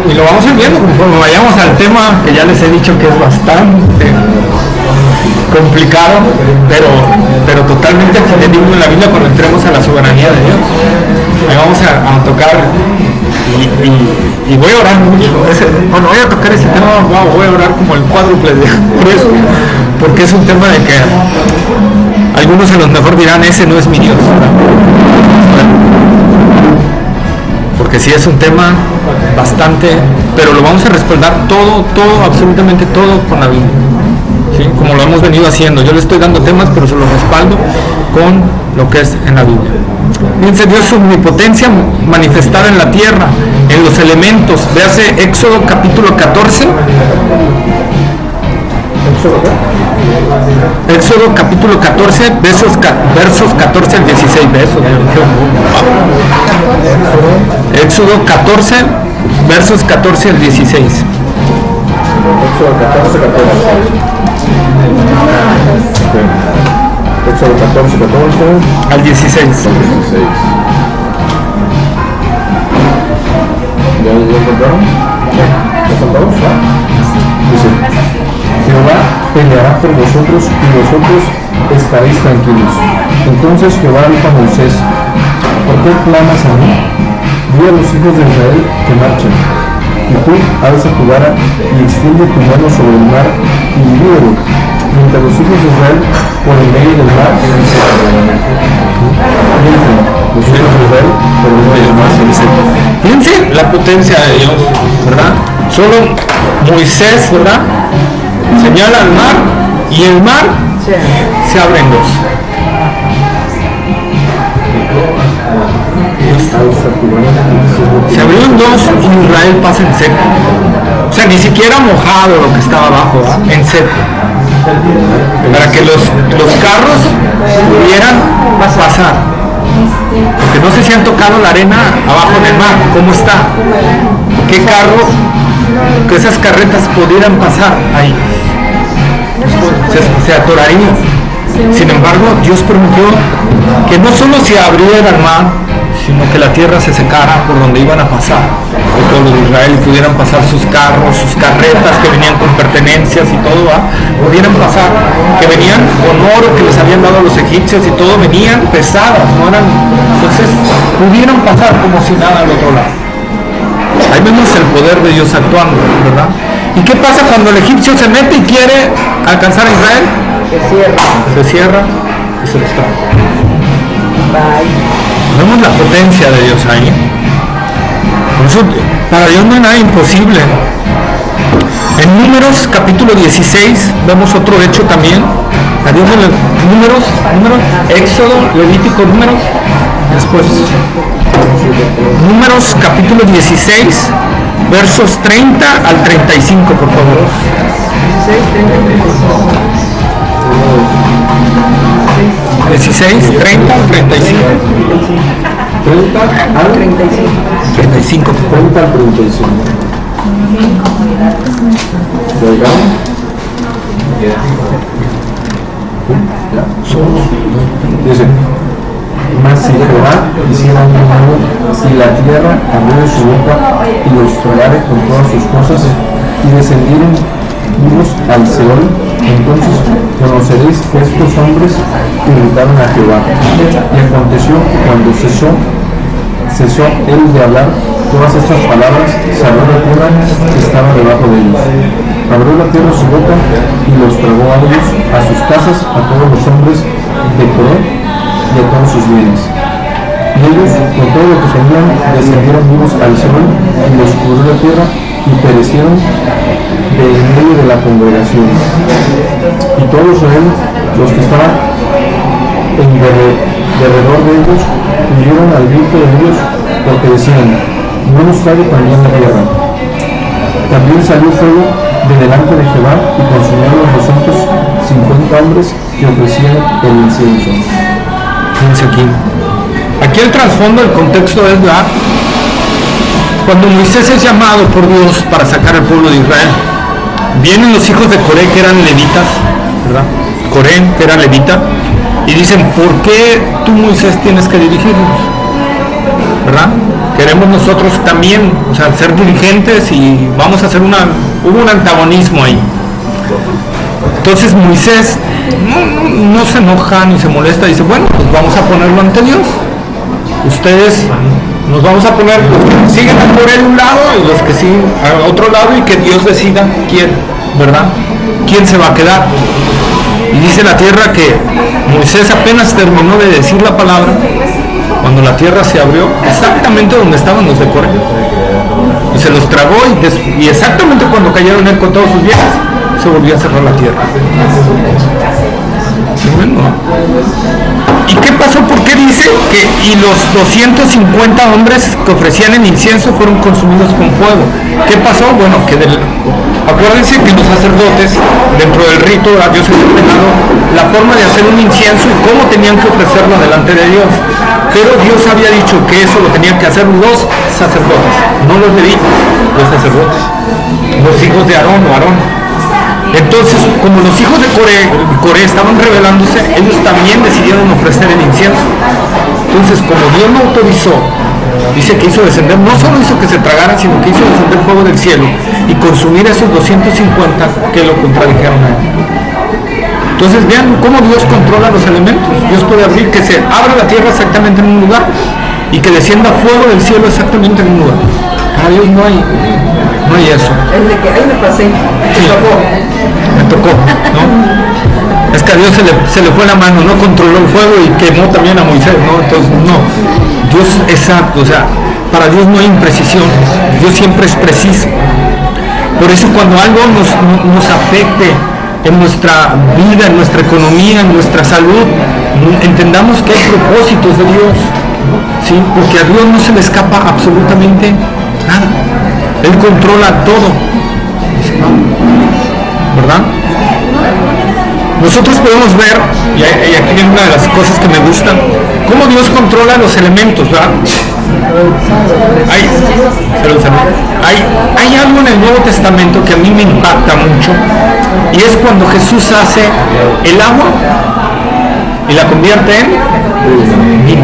Y lo vamos a ir viendo conforme vayamos al tema que ya les he dicho que es bastante complicado, pero totalmente entendible en la Biblia cuando entremos a la soberanía de Dios. Ahí vamos a tocar y voy a orar mucho. Cuando voy a tocar ese tema, voy a orar como el cuádruple de eso, porque es un tema de que algunos a lo mejor dirán, ese no es mi Dios, ¿verdad? Porque sí es un tema bastante, pero lo vamos a respaldar todo, absolutamente todo con la Biblia, ¿sí? Como lo hemos venido haciendo. Yo le estoy dando temas, pero se los respaldo con lo que es en la Biblia. Fíjense, Dios su omnipotencia manifestada en la tierra, en los elementos. Véase Éxodo capítulo 14. Éxodo capítulo 14, versos 14 al 16. Éxodo 14, versos 14 al 16. Éxodo 14, 14. Éxodo 14, 14. Al 16. ¿Ya encontraron? ¿Ya están todos? Dice, Jehová peleará por vosotros y vosotros estaréis tranquilos. Entonces Jehová dijo a Moisés, ¿por qué clamas a mí? Di a los hijos de Israel que marchen. Y tú alza tu vara y extiende tu mano sobre el mar y divídelo, mientras los hijos de Israel por el medio del mar se separan. Los hijos de Israel por el medio del mar se separan. Fíjense la potencia de Dios, ¿verdad? Solo Moisés, ¿verdad? Señala al mar y el mar se abre en dos. Se abrió en dos y Israel pasa en seco. O sea, ni siquiera mojado lo que estaba abajo, ¿eh? En seco. Para que los carros pudieran pasar. Porque no sé si han tocado la arena abajo en el mar. ¿Cómo está? ¿Qué carro? Que esas carretas pudieran pasar ahí. Se atorarían. Sin embargo, Dios prometió que no solo se abriera el mar, sino que la tierra se secara por donde iban a pasar. El pueblo de Israel pudieran pasar sus carros, sus carretas que venían con pertenencias y todo, pudieran pasar, que venían con oro que les habían dado los egipcios y todo, venían pesadas, no eran, entonces pudieran pasar como si nada al otro lado. Ahí vemos el poder de Dios actuando, ¿verdad? ¿Y qué pasa cuando el egipcio se mete y quiere alcanzar a Israel? Se cierra y se los trae. Vemos la potencia de Dios ahí. Por eso, para Dios no hay nada imposible. En Números capítulo 16 vemos otro hecho también. A Dios de números, Éxodo, Levítico, Números. Después, Números capítulo 16, versos 30 al 35, por favor. 16, 30 al 35. 30 al 35. 30 al 35. Dice, mas si Jehová hiciera un milagro, si la tierra abrió su boca y los tragare con todas sus cosas, y descendieron vivos al Seol, entonces conoceréis que estos hombres irritaron a Jehová. Y aconteció que cuando cesó él de hablar todas estas palabras, se abrió la tierra que estaba debajo de ellos. Abrió la tierra su boca y los tragó a ellos, a sus casas, a todos los hombres de Coré y a todos sus bienes. Y ellos, con todo lo que tenían, descendieron vivos al Seol, y los cubrió la tierra, y perecieron de en medio de la congregación. Y todo Israel, los que estaban en derredor de ellos, huyeron al grito de Dios, porque decían, no nos traiga también la tierra. También salió fuego de delante de Jehová y consumió a los 250 hombres que ofrecían el incienso. Fíjense aquí. Aquí el trasfondo, el contexto es cuando Moisés es llamado por Dios para sacar al pueblo de Israel. Vienen los hijos de Coré, que eran levitas, ¿verdad? Coré, que era levita, y dicen, ¿por qué tú, Moisés, tienes que dirigirnos? ¿Verdad? Queremos nosotros también, o sea, ser dirigentes y vamos a hacer hubo un antagonismo ahí. Entonces Moisés no se enoja ni se molesta, dice, bueno, pues vamos a ponerlo ante Dios. Ustedes nos vamos a poner los que siguen por él un lado y los que siguen a otro lado, y que Dios decida quién, ¿verdad? ¿Quién se va a quedar? Y dice la tierra que Moisés apenas terminó de decir la palabra cuando la tierra se abrió exactamente donde estaban los de Coré, y se los tragó, y exactamente cuando cayeron él con todos sus bienes, se volvió a cerrar la tierra. Bueno, ¿y qué pasó? ¿Por qué dice que y los 250 hombres que ofrecían el incienso fueron consumidos con fuego? ¿Qué pasó? Bueno, que acuérdense que los sacerdotes, dentro del rito, a Dios les había dado la forma de hacer un incienso y cómo tenían que ofrecerlo delante de Dios. Pero Dios había dicho que eso lo tenían que hacer los sacerdotes, no los levitas, los sacerdotes, los hijos de Aarón o Aarón. Entonces, como los hijos de Coré estaban rebelándose, ellos también decidieron ofrecer el incienso. Entonces, como Dios lo autorizó, dice que hizo descender, no solo hizo que se tragaran, sino que hizo descender fuego del cielo y consumir a esos 250 que lo contradijeron a él. Entonces vean cómo Dios controla los elementos. Dios puede abrir que se abra la tierra exactamente en un lugar y que descienda fuego del cielo exactamente en un lugar. Para Dios no hay eso. Es de que ahí me pasé, Me tocó, ¿no? Es que a Dios se le fue la mano, no controló el fuego y quemó también a Moisés, ¿no? Entonces, no. Dios exacto, o sea, para Dios no hay imprecisiones. Dios siempre es preciso. Por eso cuando algo nos afecte en nuestra vida, en nuestra economía, en nuestra salud, entendamos que hay propósitos de Dios. ¿sí? Porque a Dios no se le escapa absolutamente nada. Él controla todo, ¿verdad? Nosotros podemos ver, y aquí viene una de las cosas que me gustan, cómo Dios controla los elementos, ¿verdad? Hay algo en el Nuevo Testamento que a mí me impacta mucho, y es cuando Jesús hace el agua y la convierte en vino.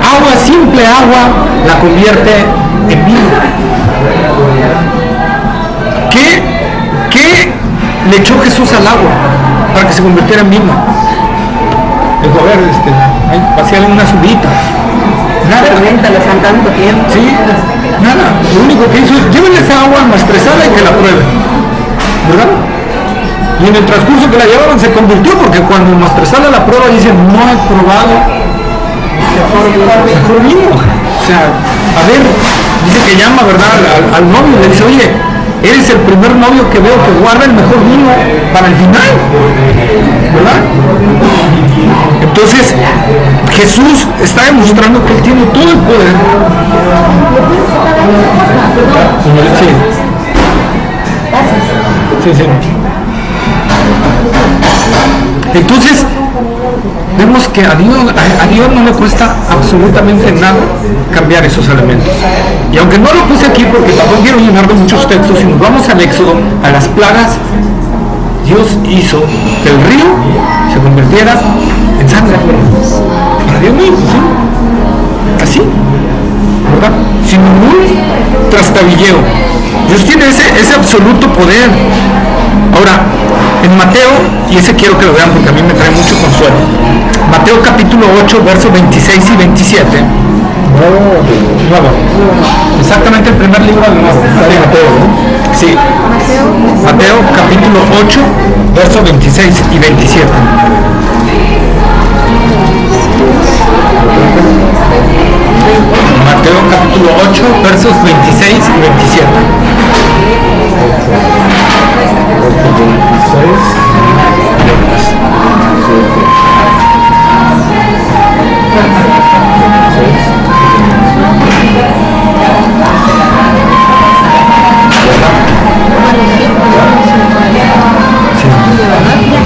Agua, simple agua, la convierte en vino. ¿Qué le echó Jesús al agua para que se convirtiera en vino? Dijo, a ver, vaciarle unas uvitas. Nada. Ferméntales en tanto tiempo. Sí, nada. Lo único que hizo es llévenle esa agua maestresada y que la prueben, ¿verdad? Y en el transcurso que la llevaban se convirtió, porque cuando maestresada la prueba dice, no he probado mejor vino. O sea, a ver, dice que llama, ¿verdad?, al novio y le dice, oye, eres el primer novio que veo que guarda el mejor vino para el final, ¿verdad? Entonces, Jesús está demostrando que Él tiene todo el poder. Sí. Entonces, vemos que a Dios no le cuesta absolutamente nada cambiar esos elementos. Y aunque no lo puse aquí porque tampoco quiero llenar de muchos textos, si nos vamos al Éxodo, a las plagas, Dios hizo que el río se convirtiera en sangre. Para Dios no es imposible. Así, ¿verdad? Sin ningún trastabilleo. Dios tiene ese absoluto poder. Ahora, en Mateo, y ese quiero que lo vean porque a mí me trae mucho consuelo, Mateo capítulo 8, versos 26 y 27. Nuevo. Exactamente el primer libro del Nuevo. Mateo. Sí. Mateo capítulo 8, versos 26 y 27. Mateo capítulo 8, versos 26 y 27.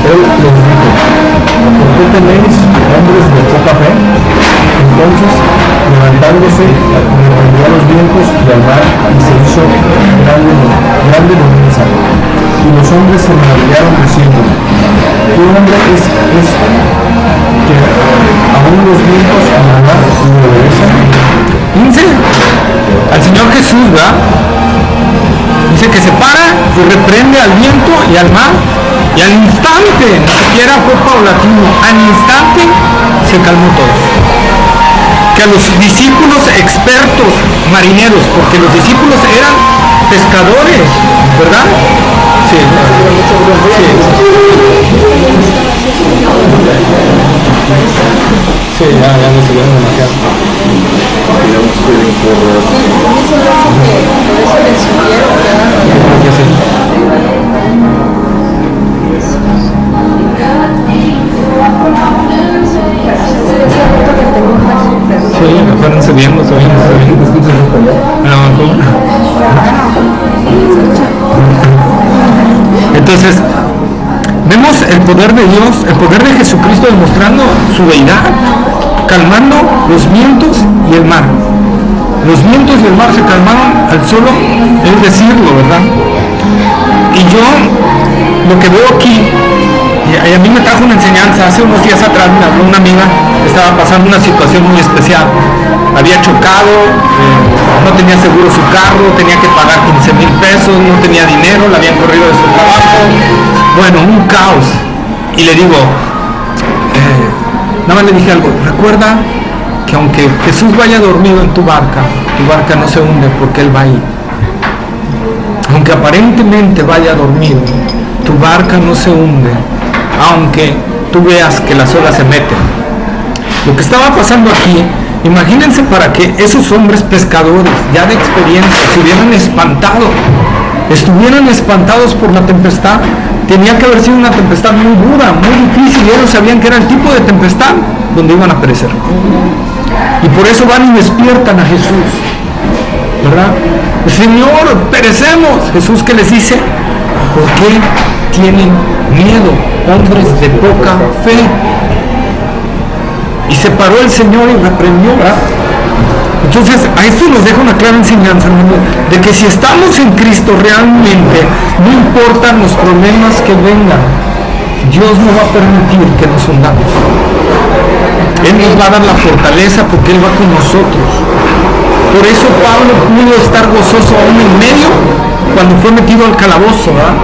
Él les dijo, ¿por qué tenéis hombres de poca fe? Entonces, levantándose, reprendió a los vientos y al mar, y se hizo grande bonanza. Y los hombres se maravillaron diciendo, ¿qué hombre es este, que aún los vientos y el mar le obedecen? Fíjense al Señor Jesús, ¿verdad? Dice que se para y reprende al viento y al mar, y al instante, ni siquiera fue paulatino, al instante se calmó todo. Que a los discípulos expertos marineros, porque los discípulos eran pescadores, ¿verdad? Sí. Sí, ya no se vieron demasiado. Sí, acuérdense viendo, se viendo. Entonces, vemos el poder de Dios, el poder de Jesucristo demostrando su deidad, calmando los vientos y el mar. Los vientos y el mar se calmaron al solo es decirlo, ¿verdad? Y yo lo que veo aquí, y a mí me trajo una enseñanza. Hace unos días atrás me habló una amiga que estaba pasando una situación muy especial. Había chocado, no tenía seguro su carro, tenía que pagar 15,000 pesos, no tenía dinero, la habían corrido de su trabajo. Bueno, un caos. Y le digo, nada más le dije algo, recuerda que aunque Jesús vaya dormido en tu barca no se hunde porque Él va ahí. Aunque aparentemente vaya dormido, tu barca no se hunde, aunque tú veas que las olas se meten. Lo que estaba pasando aquí, imagínense para que esos hombres pescadores, ya de experiencia, estuvieran espantados por la tempestad, tenía que haber sido una tempestad muy dura, muy difícil, y ellos sabían que era el tipo de tempestad donde iban a perecer. Y por eso van y despiertan a Jesús, ¿verdad? Señor, perecemos. Jesús, ¿qué les dice? ¿Por qué tienen miedo, hombres de poca fe? Y se paró el Señor y reprendió, ¿verdad? Entonces, a esto nos deja una clara enseñanza, hermano, de que si estamos en Cristo realmente, no importan los problemas que vengan, Dios no va a permitir que nos hundamos. Él nos va a dar la fortaleza porque Él va con nosotros. Por eso Pablo pudo estar gozoso aún en medio cuando fue metido al calabozo, ¿verdad?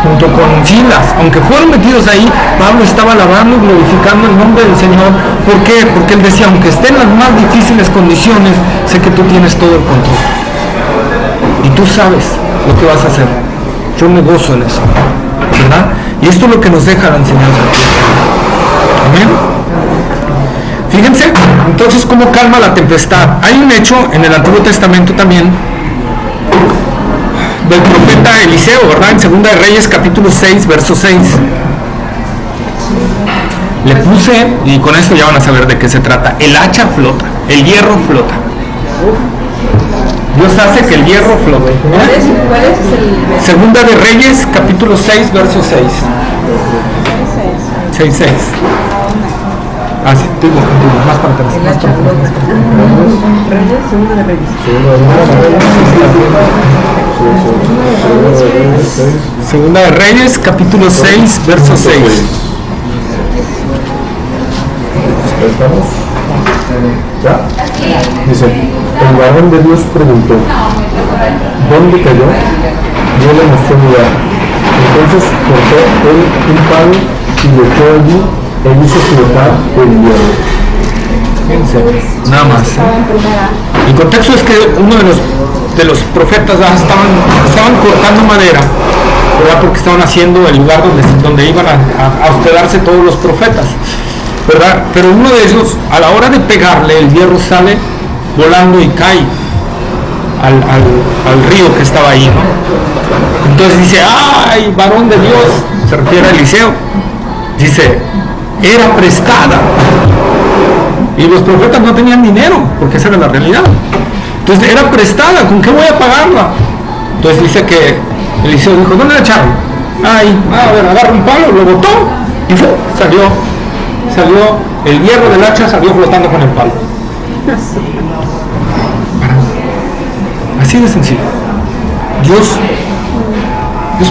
Junto con Silas. Aunque fueron metidos ahí, Pablo estaba alabando y glorificando el nombre del Señor. ¿Por qué? Porque él decía, aunque esté en las más difíciles condiciones, sé que tú tienes todo el control. Y tú sabes lo que vas a hacer. Yo me gozo en eso, ¿verdad? Y esto es lo que nos deja la enseñanza. Amén. Fíjense, entonces, cómo calma la tempestad. Hay un hecho en el Antiguo Testamento también del profeta Eliseo, ¿verdad? En 2 de Reyes, capítulo 6, verso 6. Le puse, y con esto ya van a saber de qué se trata, el hacha flota, el hierro flota. Dios hace que el hierro flote. ¿Cuál es el...? 2 de Reyes, capítulo 6, verso 6. 6, 6. Ah, sí, digo, más para atrás. El hacha flota. Reyes, Segunda de Reyes. Segunda de Reyes, capítulo 6, verso 6. ¿Estamos? ¿Ya? Dice, el varón de Dios preguntó, ¿dónde cayó? Dios le mostró el lugar. Entonces cortó él un palo y lo echó allí e hizo flotar el hierro. Fíjense, nada más. El contexto es que uno de los profetas estaban cortando madera, ¿verdad? Porque estaban haciendo el lugar donde iban a hospedarse todos los profetas, ¿verdad? Pero uno de ellos, a la hora de pegarle, el hierro sale volando y cae al río que estaba ahí, ¿no? Entonces dice, ¡ay, varón de Dios! Se refiere a Eliseo. Dice, era prestada. Y los profetas no tenían dinero, porque esa era la realidad. Entonces era prestada, ¿con qué voy a pagarla? Entonces dice que Eliseo dijo, ¿dónde la echaron? Ahí, a ver, agarra un palo, lo botó y salió el hierro del hacha, salió flotando con el palo. Así de sencillo. Dios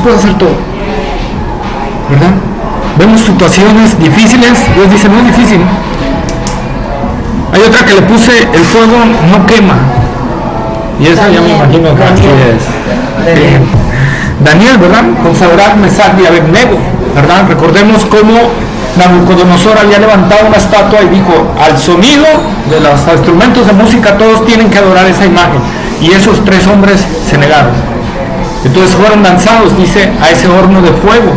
puede hacer todo, ¿verdad? Vemos situaciones difíciles, Dios dice, no es difícil. Hay otra que le puse, el fuego no quema. Y esa ya me imagino que aquí es. Daniel, ¿verdad? Con Sadrach, Mesach y Abednego, ¿verdad? Recordemos cómo Nabucodonosor había levantado una estatua y dijo, al sonido de los instrumentos de música todos tienen que adorar esa imagen. Y esos tres hombres se negaron. Entonces fueron lanzados, dice, a ese horno de fuego,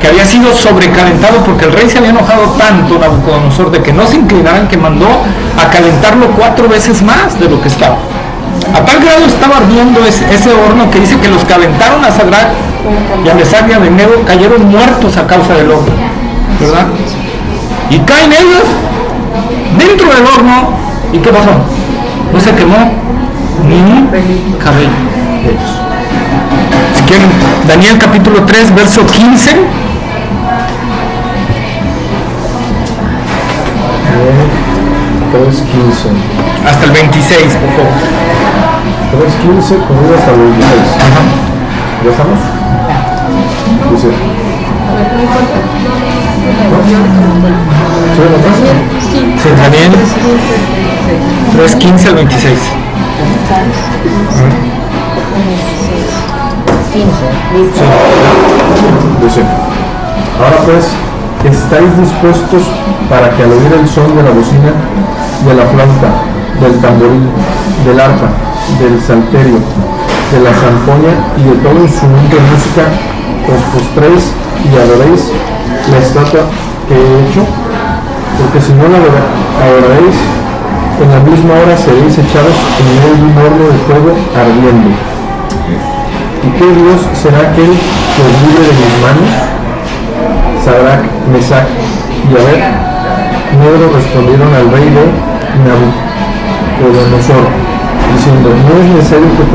que había sido sobrecalentado porque el rey se había enojado tanto, Nabucodonosor, de que no se inclinaran, que mandó a calentarlo 4 veces más de lo que estaba. A tal grado estaba ardiendo ese horno que dice que los que aventaron a Sadrach y a Mesach y a Abednego cayeron muertos a causa del horno, ¿verdad? Y caen ellos dentro del horno, ¿y qué pasó? No se quemó ni un cabello. Si quieren, Daniel capítulo 3, verso 15. 3:15. Hasta el 26, por favor. 3:15, corrido hasta el 26. Ajá. ¿Ya estamos? Dice. ¿Sí lo notas? Sí, Daniel 3:15 al 26. Dice, ahora pues, ¿estáis dispuestos para que al oír el son de la bocina, de la flauta, del tamboril, del arpa, del salterio, de la zanfoña y de todo instrumento de música, os postréis y adoréis la estatua que he hecho? Porque si no la adoraréis, en la misma hora seréis echados en medio de un horno de fuego ardiendo. ¿Y qué Dios será aquel pues libre de mis manos. Sadrac, Mesach y Abed-Nego respondieron al rey de Nabucodonosor, diciendo: no es necesario que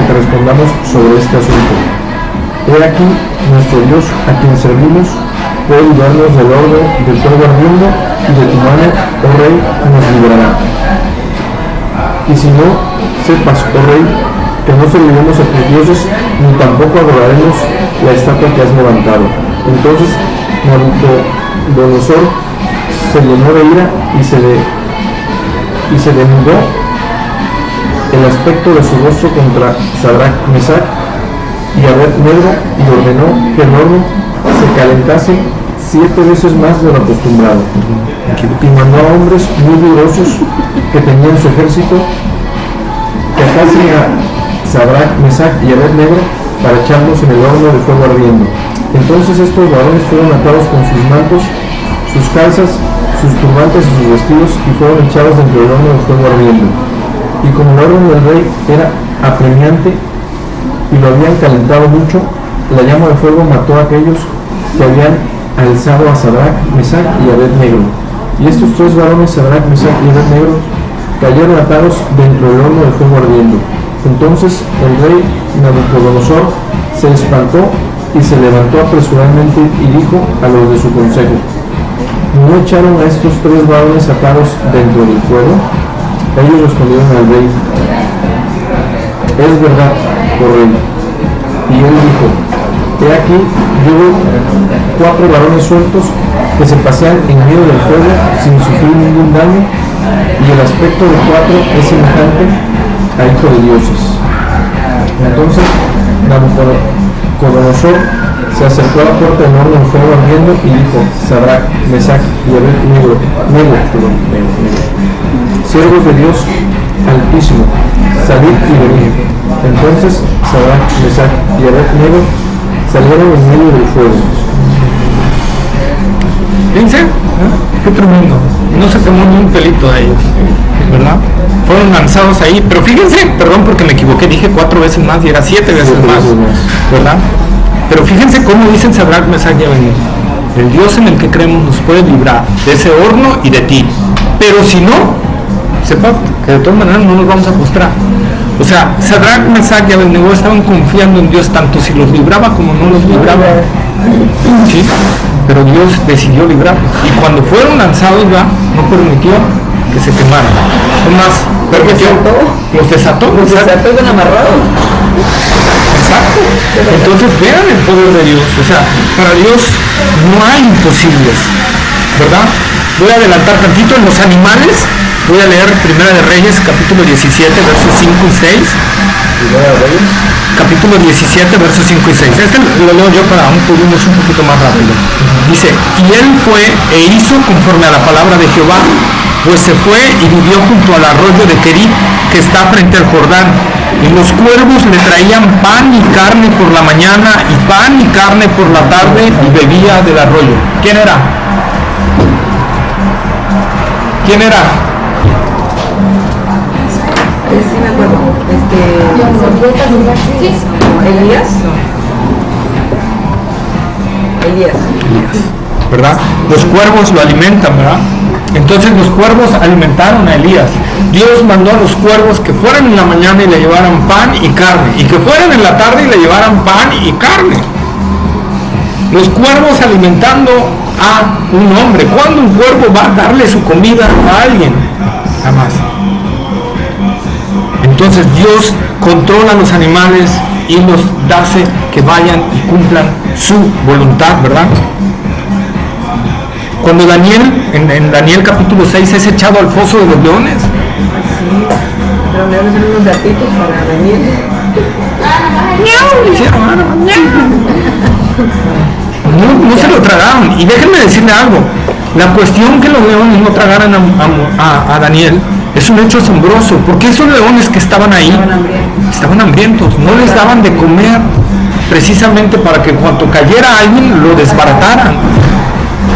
te respondamos sobre este asunto. He aquí, nuestro Dios, a quien servimos, puede librarnos del horno del fuego ardiendo, y de tu mano, oh rey, nos librará. Y si no, sepas, oh rey, que no serviremos a tus dioses, ni tampoco adoraremos la estatua que has levantado. Entonces Nabucodonosor se llenó de ira y se denudó el aspecto de su rostro contra Sadrac, Mesach y Abed-Nego, y ordenó que el horno se calentase 7 veces más de lo acostumbrado, y mandó a hombres muy vigorosos que tenían su ejército que atasen a Sadrac, Mesach y Abed-Nego para echarlos en el horno de fuego ardiendo. Entonces estos varones fueron atados con sus mantos, sus calzas, sus turbantes y sus vestidos, y fueron echados dentro del horno de fuego ardiendo. Y como el orden del rey era apremiante y lo habían calentado mucho, la llama de fuego mató a aquellos que habían alzado a Sadrac, Mesach y Abed-Nego. Y estos 3 varones, Sadrac, Mesach y Abed-Nego, cayeron atados dentro del horno de fuego ardiendo. Entonces el rey Nabucodonosor se espantó y se levantó apresuradamente y dijo a los de su consejo: ¿no echaron a estos 3 varones atados dentro del fuego? Ellos respondieron al rey: es verdad, oh rey. Y él dijo: he aquí, yo veo 4 varones sueltos que se pasean en medio del fuego sin sufrir ningún daño, y el aspecto de 4 es semejante a hijo de dioses. Entonces Nabucodonosor se acercó a la puerta del horno de fuego ardiendo y dijo: Sadrac, Mesach y Abed-Nego, siervos de Dios Altísimo, salid y venid. Entonces Sadrac, Mesach y Abed-Nego salieron en medio del fuego. Fíjense, qué tremendo. No se quemó ni un pelito de ellos, ¿verdad? Fueron lanzados ahí, pero fíjense, perdón porque me equivoqué, dije 4 veces más y era 7 veces más, ¿verdad? Pero fíjense cómo dicen Sadrac, Mesach y Abed-Nego: el Dios en el que creemos nos puede librar de ese horno y de ti, pero si no, sepa que de todas maneras no nos vamos a postrar. O sea, Sadrac, Mesach y Abed-Nego estaban confiando en Dios tanto si los libraba como no los libraba. ¿Sí? Pero Dios decidió librarlos. Y cuando fueron lanzados, ¿va? No permitió que se quemaran. Es más, permitió, los desató. Los desató y amarrados. Exacto. Entonces vean el poder de Dios. O sea, para Dios no hay imposibles, ¿verdad? Voy a adelantar tantito en los animales. Voy a leer Primera de Reyes, capítulo 17, versos 5 y 6. Capítulo 17, versos 5 y 6. Este lo leo yo para un poquito más rápido. Dice: y él fue e hizo conforme a la palabra de Jehová, pues se fue y vivió junto al arroyo de Querit, que está frente al Jordán. Y los cuervos le traían pan y carne por la mañana, y pan y carne por la tarde, y bebía del arroyo. ¿Quién era? ¿Quién era? Sí me acuerdo. Elías. Elías. ¿Verdad? Los cuervos lo alimentan, ¿verdad? Entonces los cuervos alimentaron a Elías. Dios mandó a los cuervos que fueran en la mañana y le llevaran pan y carne, y que fueran en la tarde y le llevaran pan y carne. Los cuervos alimentando a un hombre. ¿Cuándo un cuervo va a darle su comida a alguien? Jamás. Entonces Dios controla a los animales y los hace que vayan y cumplan su voluntad, ¿verdad? Cuando Daniel, en Daniel capítulo 6, es echado al foso de los leones. Sí, pero le van a hacer unos gatitos para Daniel. No se lo tragaron. Y déjenme decirle algo. La cuestión que los leones no tragaran a Daniel es un hecho asombroso, porque esos leones que estaban ahí estaban hambrientos, no les daban de comer, precisamente para que en cuanto cayera alguien lo desbarataran.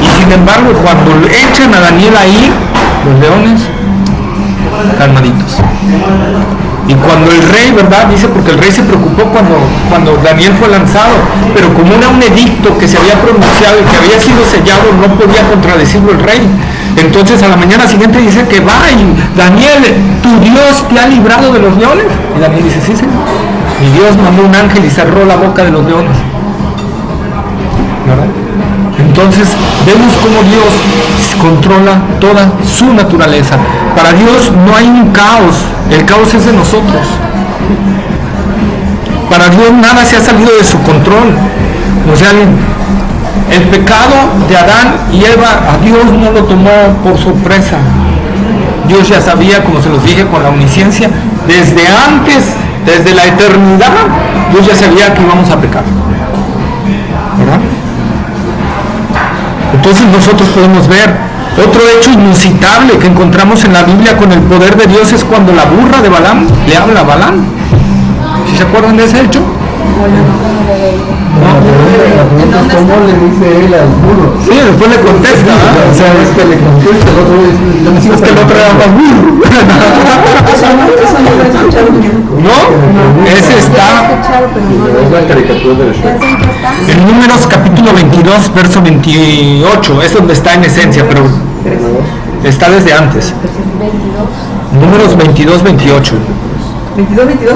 Y sin embargo, cuando echan a Daniel ahí, los leones calmaditos. Y cuando el rey, ¿verdad? Dice, porque el rey se preocupó cuando Daniel fue lanzado, pero como era un edicto que se había pronunciado y que había sido sellado, no podía contradecirlo el rey. Entonces a la mañana siguiente dice que va y Daniel, tu Dios te ha librado de los leones. Y Daniel dice, sí, Señor. Y Dios mandó un ángel y cerró la boca de los leones. ¿Verdad? Entonces vemos cómo Dios controla toda su naturaleza. Para Dios no hay un caos, el caos es de nosotros. Para Dios nada se ha salido de su control. O sea, el pecado de Adán y Eva a Dios no lo tomó por sorpresa. Dios ya sabía, como se los dije con la omnisciencia, desde antes, desde la eternidad, Dios ya sabía que íbamos a pecar. ¿Verdad? Entonces nosotros podemos ver otro hecho inusitable que encontramos en la Biblia con el poder de Dios es cuando la burra de Balaam le habla a Balaam. ¿Sí se acuerdan de ese hecho? La pregunta es cómo le dice él al burro. Sí, después le contesta. O sea, es que le contesta, el otro Es que el otro era más burro. Eso no lo he escuchado nunca. ¿No? Ese está es la caricatura de Shrek. en Números capítulo 22, verso 28. Es donde está en esencia, pero está desde antes. Números 22, 28. 22.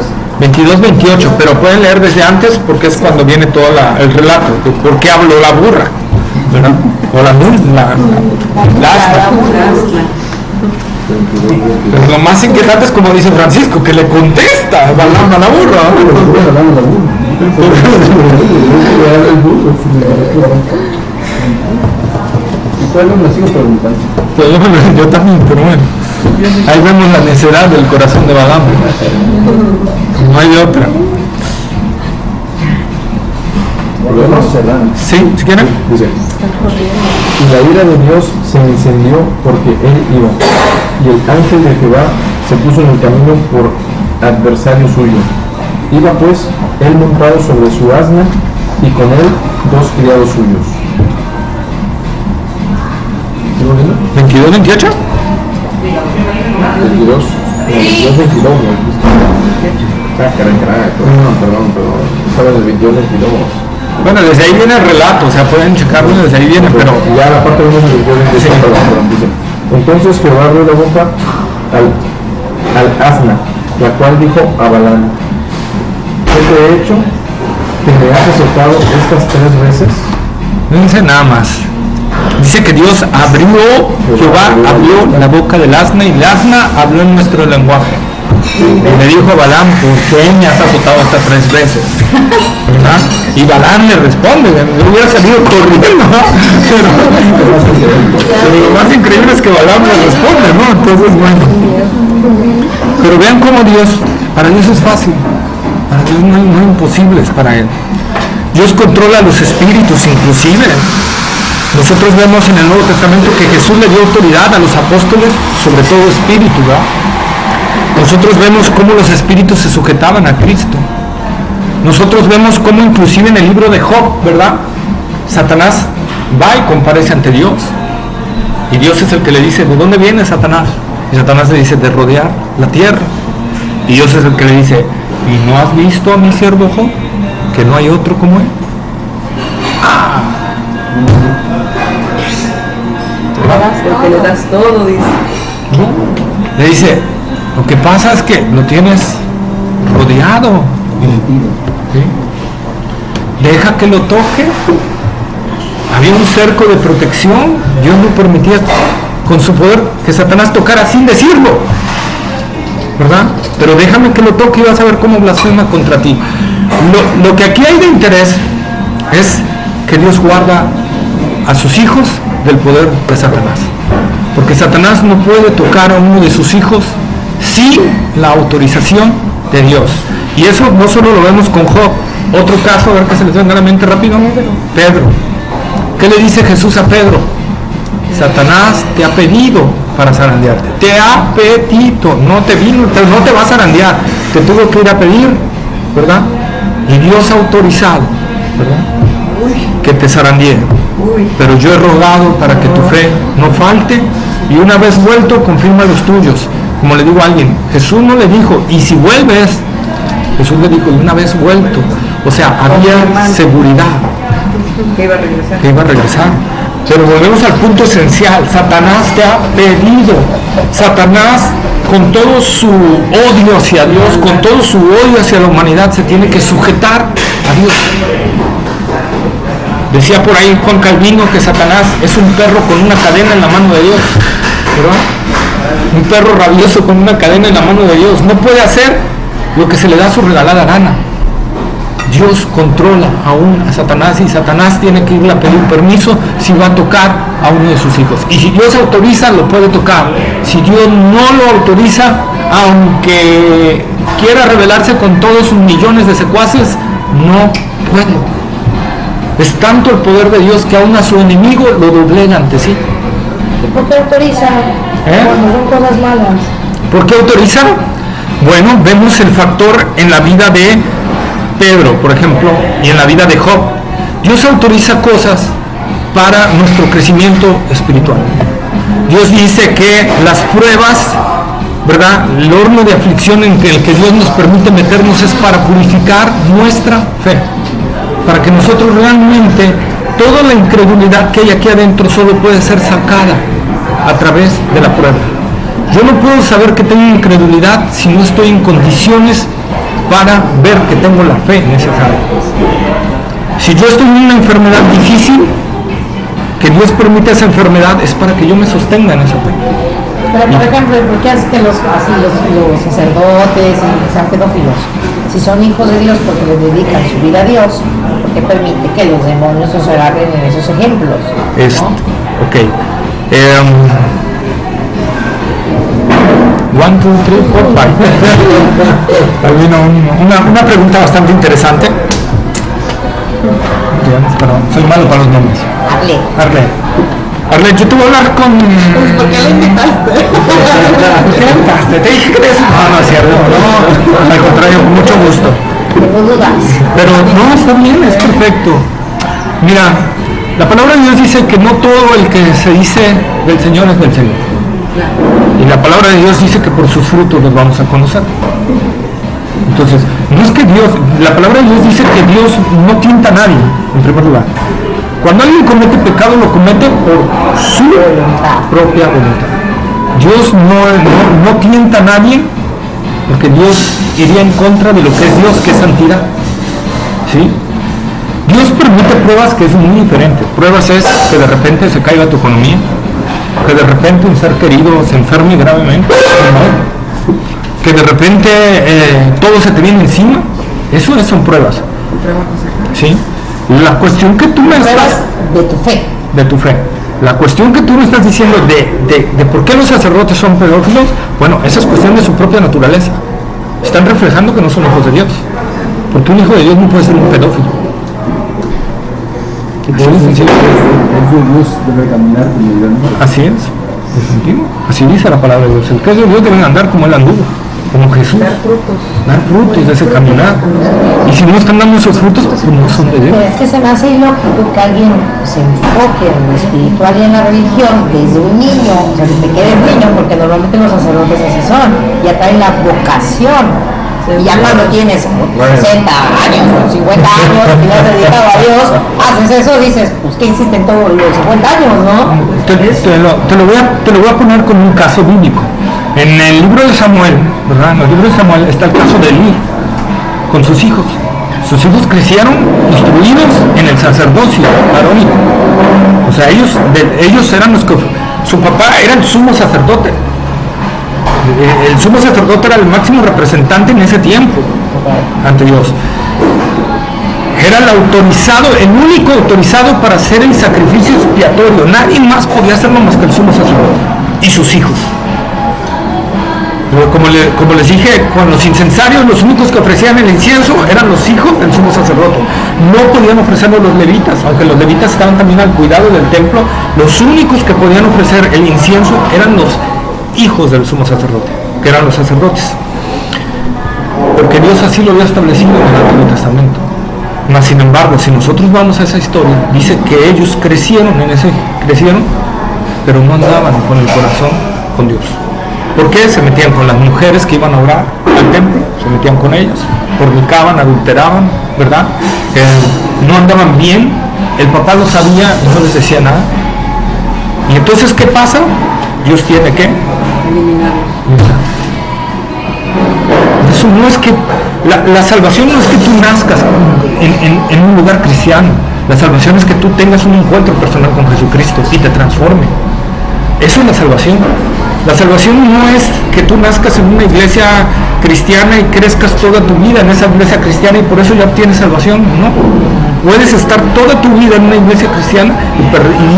Pero pueden leer desde antes porque es cuando viene todo el relato de por qué habló la burra, ¿verdad? O la asna. Pero lo más inquietante es como dice Francisco, que le contesta a Balaam a la burra. Y cuál me sigo preguntando. Pues bueno, yo también, pero bueno. Ahí vemos la necedad del corazón de Balaam. No hay de otra. Sí, si quieren. Dice, y la ira de Dios se encendió porque él iba, y el ángel de Jehová se puso en el camino por adversario suyo. Iba pues él montado sobre su asna y con él 2 criados suyos. ¿Sigo viendo? 22, 28. 22. 22. Perdón. Estaba del 22, 22. Bueno, desde ahí viene el relato, o sea, pueden checarlo, desde ahí viene, pero ya la parte 1 se les dice, dice, entonces Jehová abrió la boca al asna, la cual dijo a Balaam, ¿qué te he hecho que me has azotado estas 3 veces? no dice nada más. Dice que Dios Jehová abrió la boca del asna y el asna habló en nuestro lenguaje. Y le dijo a Balaam, ¿por qué me has azotado estas 3 veces? ¿Verdad? Y Balaam le responde, me hubiera salido corriendo, ¿no? Pero lo más increíble es que Balaam le responde, ¿no? Entonces, bueno. Pero vean cómo para Dios es fácil. Para Dios no hay imposibles para Él. Dios controla los espíritus inclusive. Nosotros vemos en el Nuevo Testamento que Jesús le dio autoridad a los apóstoles sobre todo espíritu, ¿verdad? Nosotros vemos cómo los espíritus se sujetaban a Cristo. Nosotros vemos cómo inclusive en el libro de Job, ¿verdad? Satanás va y comparece ante Dios. Y Dios es el que le dice, ¿de dónde viene Satanás? Y Satanás le dice, de rodear la tierra. Y Dios es el que le dice, ¿y no has visto a mi siervo Job? Que no hay otro como él. Porque le das todo, dice. Le dice, lo que pasa es que lo tienes rodeado. ¿Sí? Deja que lo toque. Había un cerco de protección. Dios no permitía con su poder que Satanás tocara sin decirlo, ¿verdad? Pero déjame que lo toque y vas a ver cómo blasfema contra ti. Lo que aquí hay de interés es que Dios guarda a sus hijos del poder de Satanás. Porque Satanás no puede tocar a uno de sus hijos sin la autorización de Dios. Y eso no solo lo vemos con Job. Otro caso, a ver que se les venga a la mente rápido. Pedro. ¿Qué le dice Jesús a Pedro? Satanás te ha pedido para zarandearte. Te ha pedido. No te va a zarandear. Te tuvo que ir a pedir, ¿verdad? Y Dios ha autorizado, ¿verdad? Que te zarandee. Pero yo he rogado para que tu fe no falte y una vez vuelto confirma los tuyos. como le digo a alguien, Jesús no le dijo, y si vuelves, Jesús le dijo, y una vez vuelto, o sea, había seguridad Que iba a regresar. que iba a regresar. Pero volvemos al punto esencial, Satanás te ha pedido, Satanás con todo su odio hacia Dios, con todo su odio hacia la humanidad, se tiene que sujetar a Dios. Decía por ahí Juan Calvino que Satanás es un perro con una cadena en la mano de Dios, ¿verdad? Un perro rabioso con una cadena en la mano de Dios. No puede hacer lo que se le da su regalada gana. Dios controla aún a Satanás y Satanás tiene que irle a pedir permiso si va a tocar a uno de sus hijos. Y si Dios autoriza, lo puede tocar. Si Dios no lo autoriza, aunque quiera rebelarse con todos sus millones de secuaces, no puede. Es tanto el poder de Dios que aún a su enemigo lo doblega ante sí. ¿Y por qué autoriza? Cuando son cosas malas. ¿Por qué autoriza? Bueno, vemos el factor en la vida de Pedro, por ejemplo, y en la vida de Job. Dios autoriza cosas para nuestro crecimiento espiritual. Dios dice que las pruebas, ¿verdad? El horno de aflicción en el que Dios nos permite meternos es para purificar nuestra fe, para que nosotros realmente, toda la incredulidad que hay aquí adentro solo puede ser sacada a través de la prueba. Yo no puedo saber que tengo incredulidad si no estoy en condiciones para ver que tengo la fe necesaria. Si yo estoy en una enfermedad difícil, que Dios permite esa enfermedad, es para que yo me sostenga en esa fe. Pero por ejemplo, ¿por qué hace que los sacerdotes y sean pedófilos? Si son hijos de Dios porque les dedican su vida a Dios, ¿por qué permite que los demonios se agarren en esos ejemplos? Ok. 1, 2, 3, 4, 5. Una pregunta bastante interesante. Perdón, soy malo para los nombres. Arle, yo te voy a hablar con... ¿Por qué le invitaste? ¿Por qué le invitaste? Te dije que eres... No, es cierto. No, al contrario, con mucho gusto. Tengo dudas. Pero no, está bien, es perfecto. Mira, la palabra de Dios dice que no todo el que se dice del Señor es del Señor. Y la palabra de Dios dice que por sus frutos los vamos a conocer. Entonces, no es que Dios, la palabra de Dios dice que Dios no tienta a nadie, en primer lugar. Cuando alguien comete pecado, lo comete por su propia voluntad. Dios no tienta a nadie, porque Dios iría en contra de lo que es Dios, que es santidad. ¿Sí? Dios permite pruebas que es muy diferente. Pruebas es que de repente se caiga tu economía, que de repente un ser querido se enferme gravemente, que de repente todo se te viene encima. Eso son pruebas. ¿Sí? La cuestión que tú me Pruebas de tu fe. De tu fe. La cuestión que tú me estás diciendo de por qué los sacerdotes son pedófilos, bueno, esa es cuestión de su propia naturaleza. Están reflejando que no son hijos de Dios. Porque un hijo de Dios no puede ser un pedófilo. Así es, definitivo. Así dice la palabra de Dios. El que es de Dios deben andar como él anduvo, como Jesús. Dar frutos de ese caminar. Y si no están dando esos frutos, pues no son de Dios. Pero es que se me hace ilógico que alguien se enfoque en lo espiritual y en la religión desde un niño, o sea, desde que eres niño, porque normalmente los sacerdotes así son, ya traen la vocación. Y ya cuando tienes 60 años o 50 años y no has dedicado a Dios, haces eso, dices, pues ¿qué hiciste en todos los 50 años, no? Te lo voy a poner con un caso bíblico. En el libro de Samuel, ¿verdad? En el libro de Samuel está el caso de Elí con sus hijos. Sus hijos crecieron instruidos en el sacerdocio arónico. O sea, ellos eran los que... Su papá era el sumo sacerdote. El sumo sacerdote era el máximo representante en ese tiempo ante Dios. Era el autorizado, el único autorizado para hacer el sacrificio expiatorio. Nadie más podía hacerlo más que el sumo sacerdote y sus hijos. Pero como les dije, con los incensarios, los únicos que ofrecían el incienso eran los hijos del sumo sacerdote. No podían ofrecerlo los levitas, aunque los levitas estaban también al cuidado del templo. Los únicos que podían ofrecer el incienso eran los hijos del sumo sacerdote, que eran los sacerdotes, porque Dios así lo había establecido en el Antiguo Testamento. Mas sin embargo, si nosotros vamos a esa historia, dice que ellos crecieron, pero no andaban con el corazón con Dios. ¿Por qué? Se metían con las mujeres que iban a orar al templo, se metían con ellas, fornicaban, adulteraban, ¿verdad? No andaban bien, el papá lo sabía y no les decía nada. Y entonces, ¿qué pasa? Dios tiene que eliminarlos. Eso no es que, la salvación no es que tú nazcas en un lugar cristiano. La salvación es que tú tengas un encuentro personal con Jesucristo y te transforme. Eso es la salvación. La salvación no es que tú nazcas en una iglesia cristiana y crezcas toda tu vida en esa iglesia cristiana y por eso ya obtienes salvación. No. Puedes estar toda tu vida en una iglesia cristiana y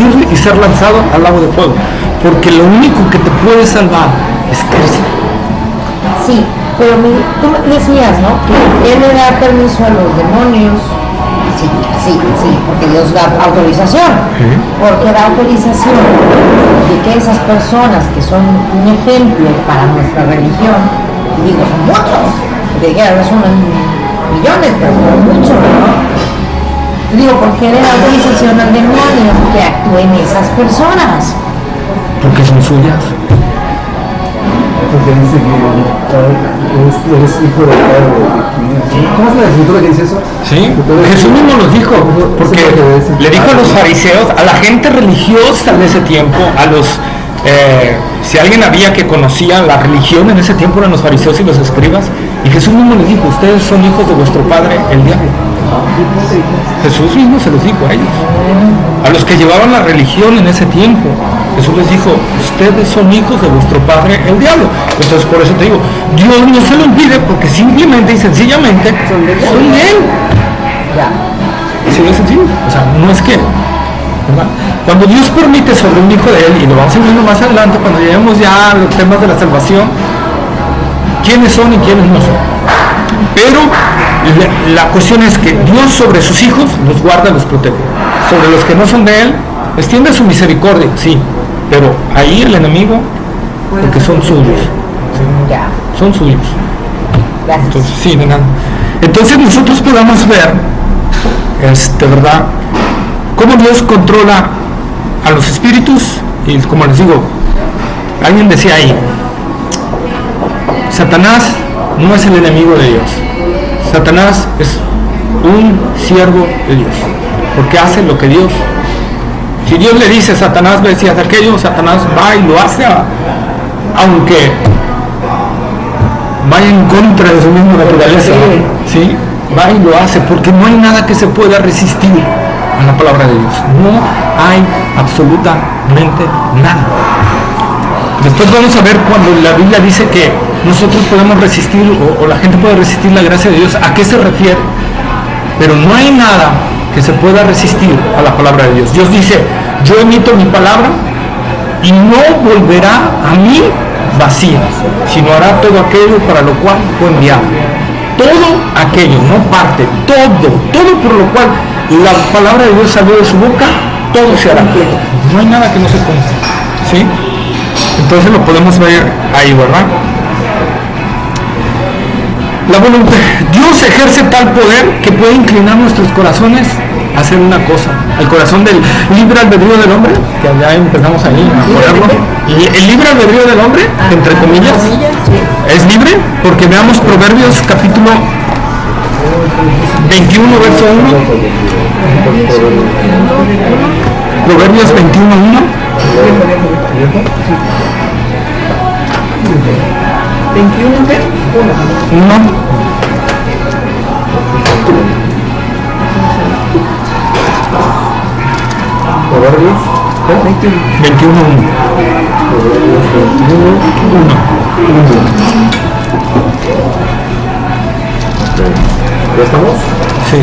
ir y ser lanzado al lago de fuego. Porque lo único que te puede salvar es Cristo. Sí, pero tú decías, ¿no? Que Él le da permiso a los demonios. Sí, porque Dios da autorización. Porque da autorización de que esas personas que son un ejemplo para nuestra religión, digo, son muchos, porque no son millones, pero son muchos, ¿no? Digo, ¿por qué le da autorización al demonio que actúe en esas personas? Porque son suyas. Porque dice que eres hijo de Padre. ¿Cómo es la escritura que dice eso? Sí, Jesús mismo nos dijo, porque le dijo a los fariseos, a la gente religiosa de ese tiempo, a los, si alguien había que conocía la religión en ese tiempo eran los fariseos y los escribas, y Jesús mismo les dijo, ustedes son hijos de vuestro padre, el diablo. Jesús mismo se los dijo a ellos, a los que llevaban la religión en ese tiempo. Jesús les dijo, ustedes son hijos de vuestro padre, el diablo. Entonces por eso te digo, Dios no se lo impide porque simplemente y sencillamente son de Él. Así de sencillo. O sea, no es que, ¿verdad? Cuando Dios permite sobre un hijo de Él, y lo vamos a ir viendo más adelante, cuando lleguemos ya a los temas de la salvación, quiénes son y quiénes no son. Pero la cuestión es que Dios sobre sus hijos los guarda y los protege. Sobre los que no son de Él, extiende su misericordia, sí, pero ahí el enemigo, porque son suyos, ¿sí? Son suyos. Entonces, sí, de nada. Entonces nosotros podamos ver, ¿verdad?, cómo Dios controla a los espíritus, y como les digo, alguien decía ahí, Satanás no es el enemigo de Dios. Satanás es un siervo de Dios, porque hace lo que Dios. Si Dios le dice a Satanás, ve si hace aquello, Satanás va y lo hace, aunque vaya en contra de su misma naturaleza, ¿sí? Va y lo hace, porque no hay nada que se pueda resistir a la palabra de Dios. No hay absolutamente nada. Después vamos a ver cuando la Biblia dice que nosotros podemos resistir, o la gente puede resistir la gracia de Dios, ¿a qué se refiere? Pero no hay nada que se pueda resistir a la palabra de Dios. Dios dice, yo emito mi palabra y no volverá a mí vacía, sino hará todo aquello para lo cual fue enviado. Todo aquello, no parte, todo por lo cual la palabra de Dios salió de su boca, todo se hará. No hay nada que no se cumpla, ¿sí? Entonces lo podemos ver ahí, ¿verdad? La voluntad, Dios ejerce tal poder que puede inclinar nuestros corazones a hacer una cosa. El corazón del libre albedrío del hombre, que ya empezamos ahí a ponerlo. Y el libre albedrío del hombre, entre comillas, es libre, porque veamos Proverbios capítulo 21, verso 1. Proverbios 21, 1. 21, ¿qué? 1. Proverbios 21, 1. Proverbios 21, 1. ¿Ya estamos? Sí.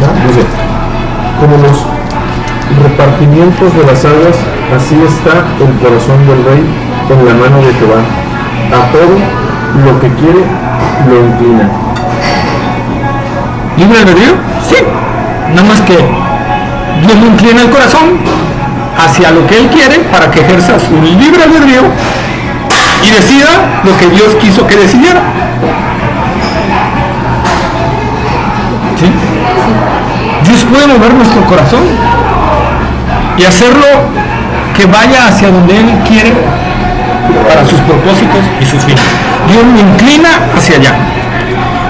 ¿Ya? Dice, como los repartimientos de las aguas, así está el corazón del rey en la mano de Jehová. A todo lo que quiere lo inclina. ¿Libre albedrío? Sí. Nada más que Dios le inclina el corazón hacia lo que Él quiere para que ejerza su libre albedrío y decida lo que Dios quiso que decidiera. ¿Sí? Dios puede mover nuestro corazón y hacerlo que vaya hacia donde Él quiere para sus propósitos y sus fines. Dios me inclina hacia allá.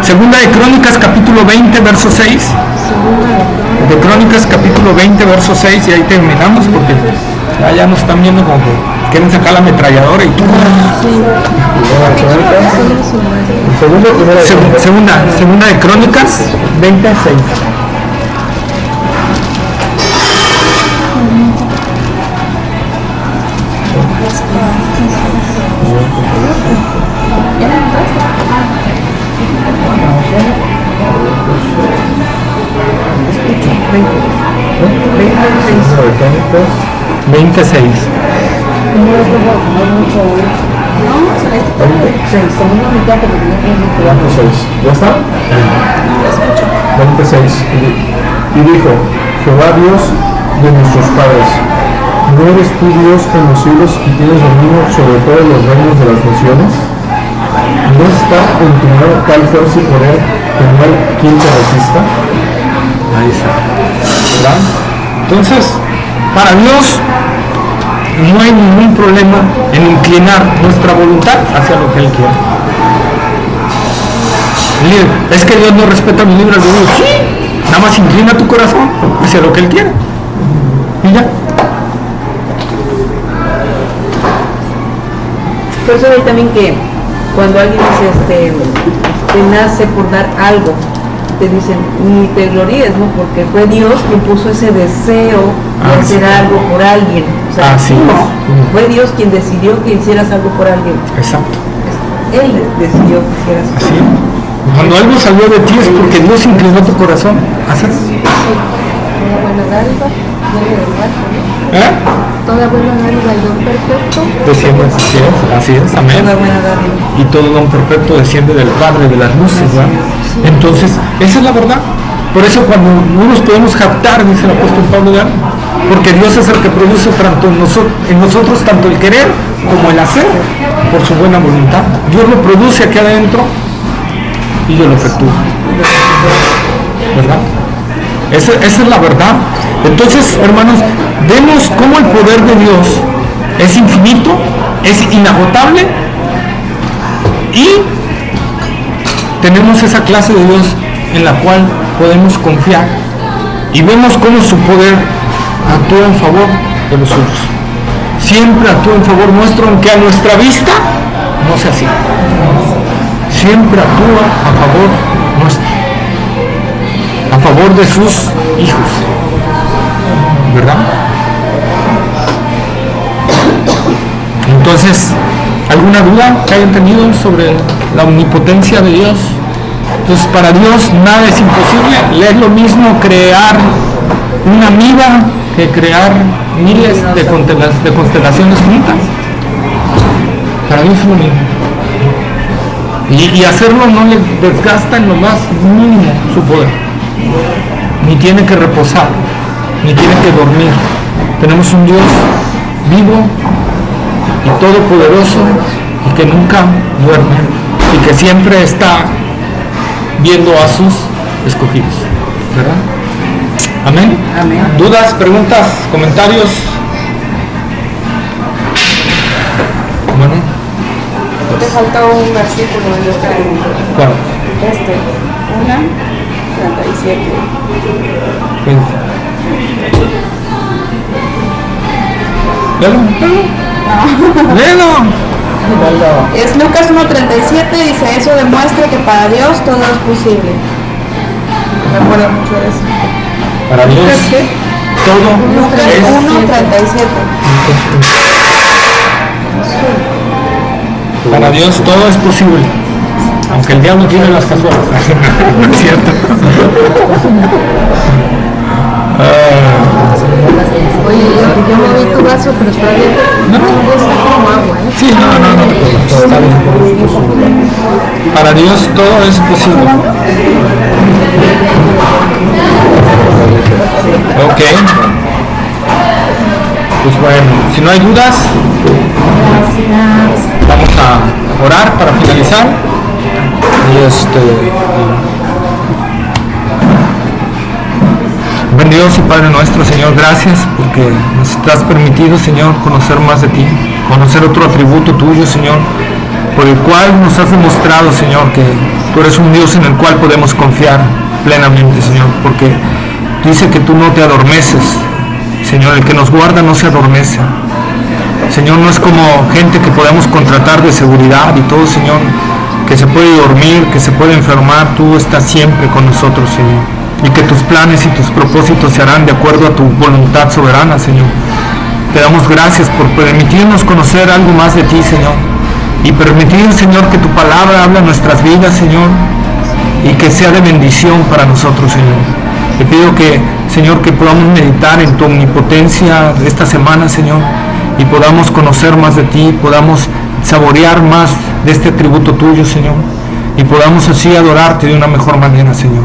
Segunda de Crónicas capítulo 20 verso 6. De Crónicas capítulo 20 verso 6, y ahí terminamos porque ya nos están viendo como que quieren sacar la ametralladora y tú. Segunda de Crónicas 26. ¿Ya está? 26. Y dijo, Jehová Dios de nuestros padres, ¿no eres tú Dios en los cielos y tienes dominio sobre todos los reinos de las naciones? ¿No está en tu mano tal fuerza y poder que no hay quien te resista? Ahí está. ¿Verdad? Entonces, para Dios no hay ningún problema en inclinar nuestra voluntad hacia lo que Él quiere. Es que Dios no respeta mi libre albedrío. Sí, nada más inclina tu corazón hacia lo que Él quiere. Y ya. Por eso hay también que cuando alguien dice, te nace por dar algo, te dicen, ni te gloríes, ¿no? Porque fue Dios quien puso ese deseo de hacer algo por alguien. O sea, fue Dios quien decidió que hicieras algo por alguien. Exacto. Él decidió que hicieras algo. Así. Cuando algo salió de ti es porque Dios inclinó tu corazón. Así es. Toda buena dádiva viene del alto, ¿no? ¿Eh? Toda buena dádiva y don perfecto. Desciende, así es, amén. Toda buena dádiva. Y todo don perfecto desciende del Padre de las luces, ¿verdad? Entonces, esa es la verdad. Por eso cuando no nos podemos jactar, dice el apóstol Pablo de algo, porque Dios es el que produce tanto en nosotros tanto el querer como el hacer por su buena voluntad. Dios lo produce aquí adentro y yo lo efectúo. ¿Verdad? Esa es la verdad. Entonces, hermanos, vemos cómo el poder de Dios es infinito, es inagotable y tenemos esa clase de Dios en la cual podemos confiar y vemos cómo su poder actúa en favor de los suyos. Siempre actúa en favor nuestro, aunque a nuestra vista no sea así. Siempre actúa a favor nuestro, a favor de sus hijos, ¿verdad? Entonces, ¿alguna duda que hayan tenido sobre la omnipotencia de Dios? Entonces, para Dios nada es imposible. Le es lo mismo crear una amiba que crear miles de constelaciones juntas. Para Dios es lo mismo. Y hacerlo no le desgasta en lo más mínimo su poder. Ni tiene que reposar, ni tiene que dormir. Tenemos un Dios vivo y todopoderoso y que nunca duerme y que siempre está viendo a sus escogidos, ¿verdad? Amén. Amén. ¿Dudas, preguntas, comentarios? Bueno. Te falta un versículo en este. ¿Cuál? 1:37. Léelo. Es Lucas 1:37, dice, eso demuestra que para Dios todo es posible. Me acuerdo mucho de eso. Para Dios todo Lucas es 1:37. Para Dios todo es posible, aunque el diablo tiene las cazuelas. ¿No es cierto? Oye, yo moví tu vaso, pero todavía no está como agua, ¿eh? Sí, no. Está bien. Para Dios todo es posible. Ok. Pues bueno, si no hay dudas, vamos a orar para finalizar. Y Buen Dios y Padre nuestro, Señor, gracias porque nos has permitido, Señor, conocer más de ti, conocer otro atributo tuyo, Señor, por el cual nos has demostrado, Señor, que tú eres un Dios en el cual podemos confiar plenamente, Señor, porque dice que tú no te adormeces, Señor, el que nos guarda no se adormece. Señor, no es como gente que podemos contratar de seguridad y todo, Señor, que se puede dormir, que se puede enfermar. Tú estás siempre con nosotros, Señor, y que tus planes y tus propósitos se harán de acuerdo a tu voluntad soberana, Señor. Te damos gracias por permitirnos conocer algo más de ti, Señor, y permitir, Señor, que tu palabra hable en nuestras vidas, Señor, y que sea de bendición para nosotros, Señor. Te pido que, Señor, que podamos meditar en tu omnipotencia esta semana, Señor, y podamos conocer más de ti, podamos saborear más de este atributo tuyo, Señor, y podamos así adorarte de una mejor manera, Señor.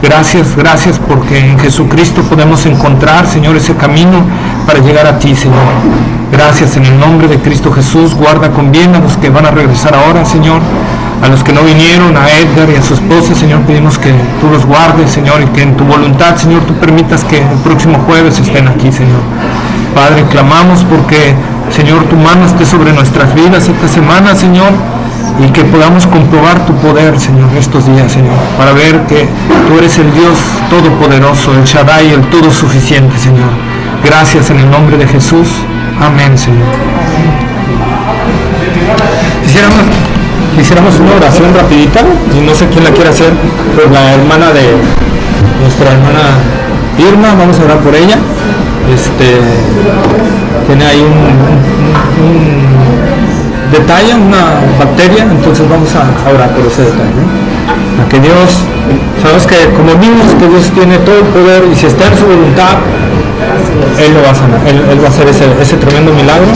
Gracias, gracias, porque en Jesucristo podemos encontrar, Señor, ese camino para llegar a ti, Señor. Gracias, en el nombre de Cristo Jesús. Guarda con bien a los que van a regresar ahora, Señor, a los que no vinieron, a Edgar y a su esposa, Señor, pedimos que tú los guardes, Señor, y que en tu voluntad, Señor, tú permitas que el próximo jueves estén aquí, Señor. Padre, clamamos porque, Señor, tu mano esté sobre nuestras vidas esta semana, Señor, y que podamos comprobar tu poder, Señor, estos días, Señor, para ver que tú eres el Dios todopoderoso, el Shaddai, el todo suficiente, Señor. Gracias en el nombre de Jesús. Amén, Señor. Quisiéramos una oración rapidita, y no sé quién la quiere hacer, por la hermana de nuestra hermana Irma. Vamos a orar por ella. Tiene ahí un detalle, una bacteria, entonces vamos a orar por ese detalle, ¿no? A que Dios, sabemos que como vimos que Dios tiene todo el poder, y si está en su voluntad, Él lo va a sanar, Él va a hacer ese tremendo milagro.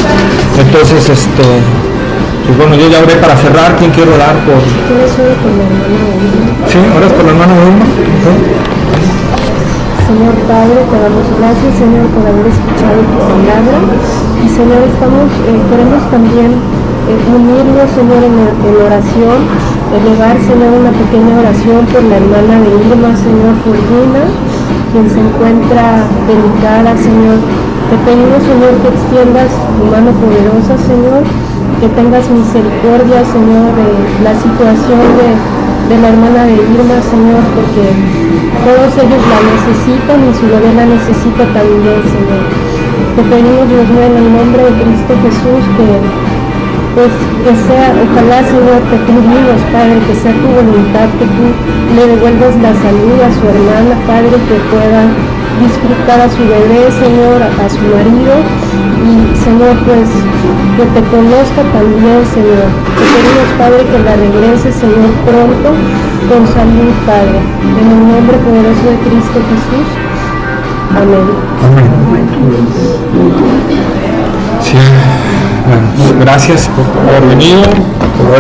Entonces, pues bueno, yo ya oré para cerrar. ¿Quién quiere orar por? Sí, oras por la hermana de Irma. Señor Padre, te damos gracias, Señor, por haber escuchado tu palabra. Y Señor, queremos también unirnos, Señor, en oración, elevar, Señor, una pequeña oración por la hermana de Irma, Señor, por Dina, quien se encuentra delicada, Señor. Te pedimos, Señor, que extiendas tu mano poderosa, Señor, que tengas misericordia, Señor, de la situación de la hermana de Irma, Señor, porque todos ellos la necesitan y su bebé la necesita también, Señor. Te pedimos, Dios mío, en el nombre de Cristo Jesús, que sea, ojalá, Señor, que tú digas, Padre, que sea tu voluntad, que tú le devuelvas la salud a su hermana, Padre, que pueda disfrutar a su bebé, Señor, a su marido, y, Señor, pues, que te conozca también, Señor. Te pedimos, Padre, que la regreses, Señor, pronto, con salud, Padre, en el nombre poderoso de Cristo Jesús. Amén. Amén. Sí. Bueno, gracias por haber venido, por haber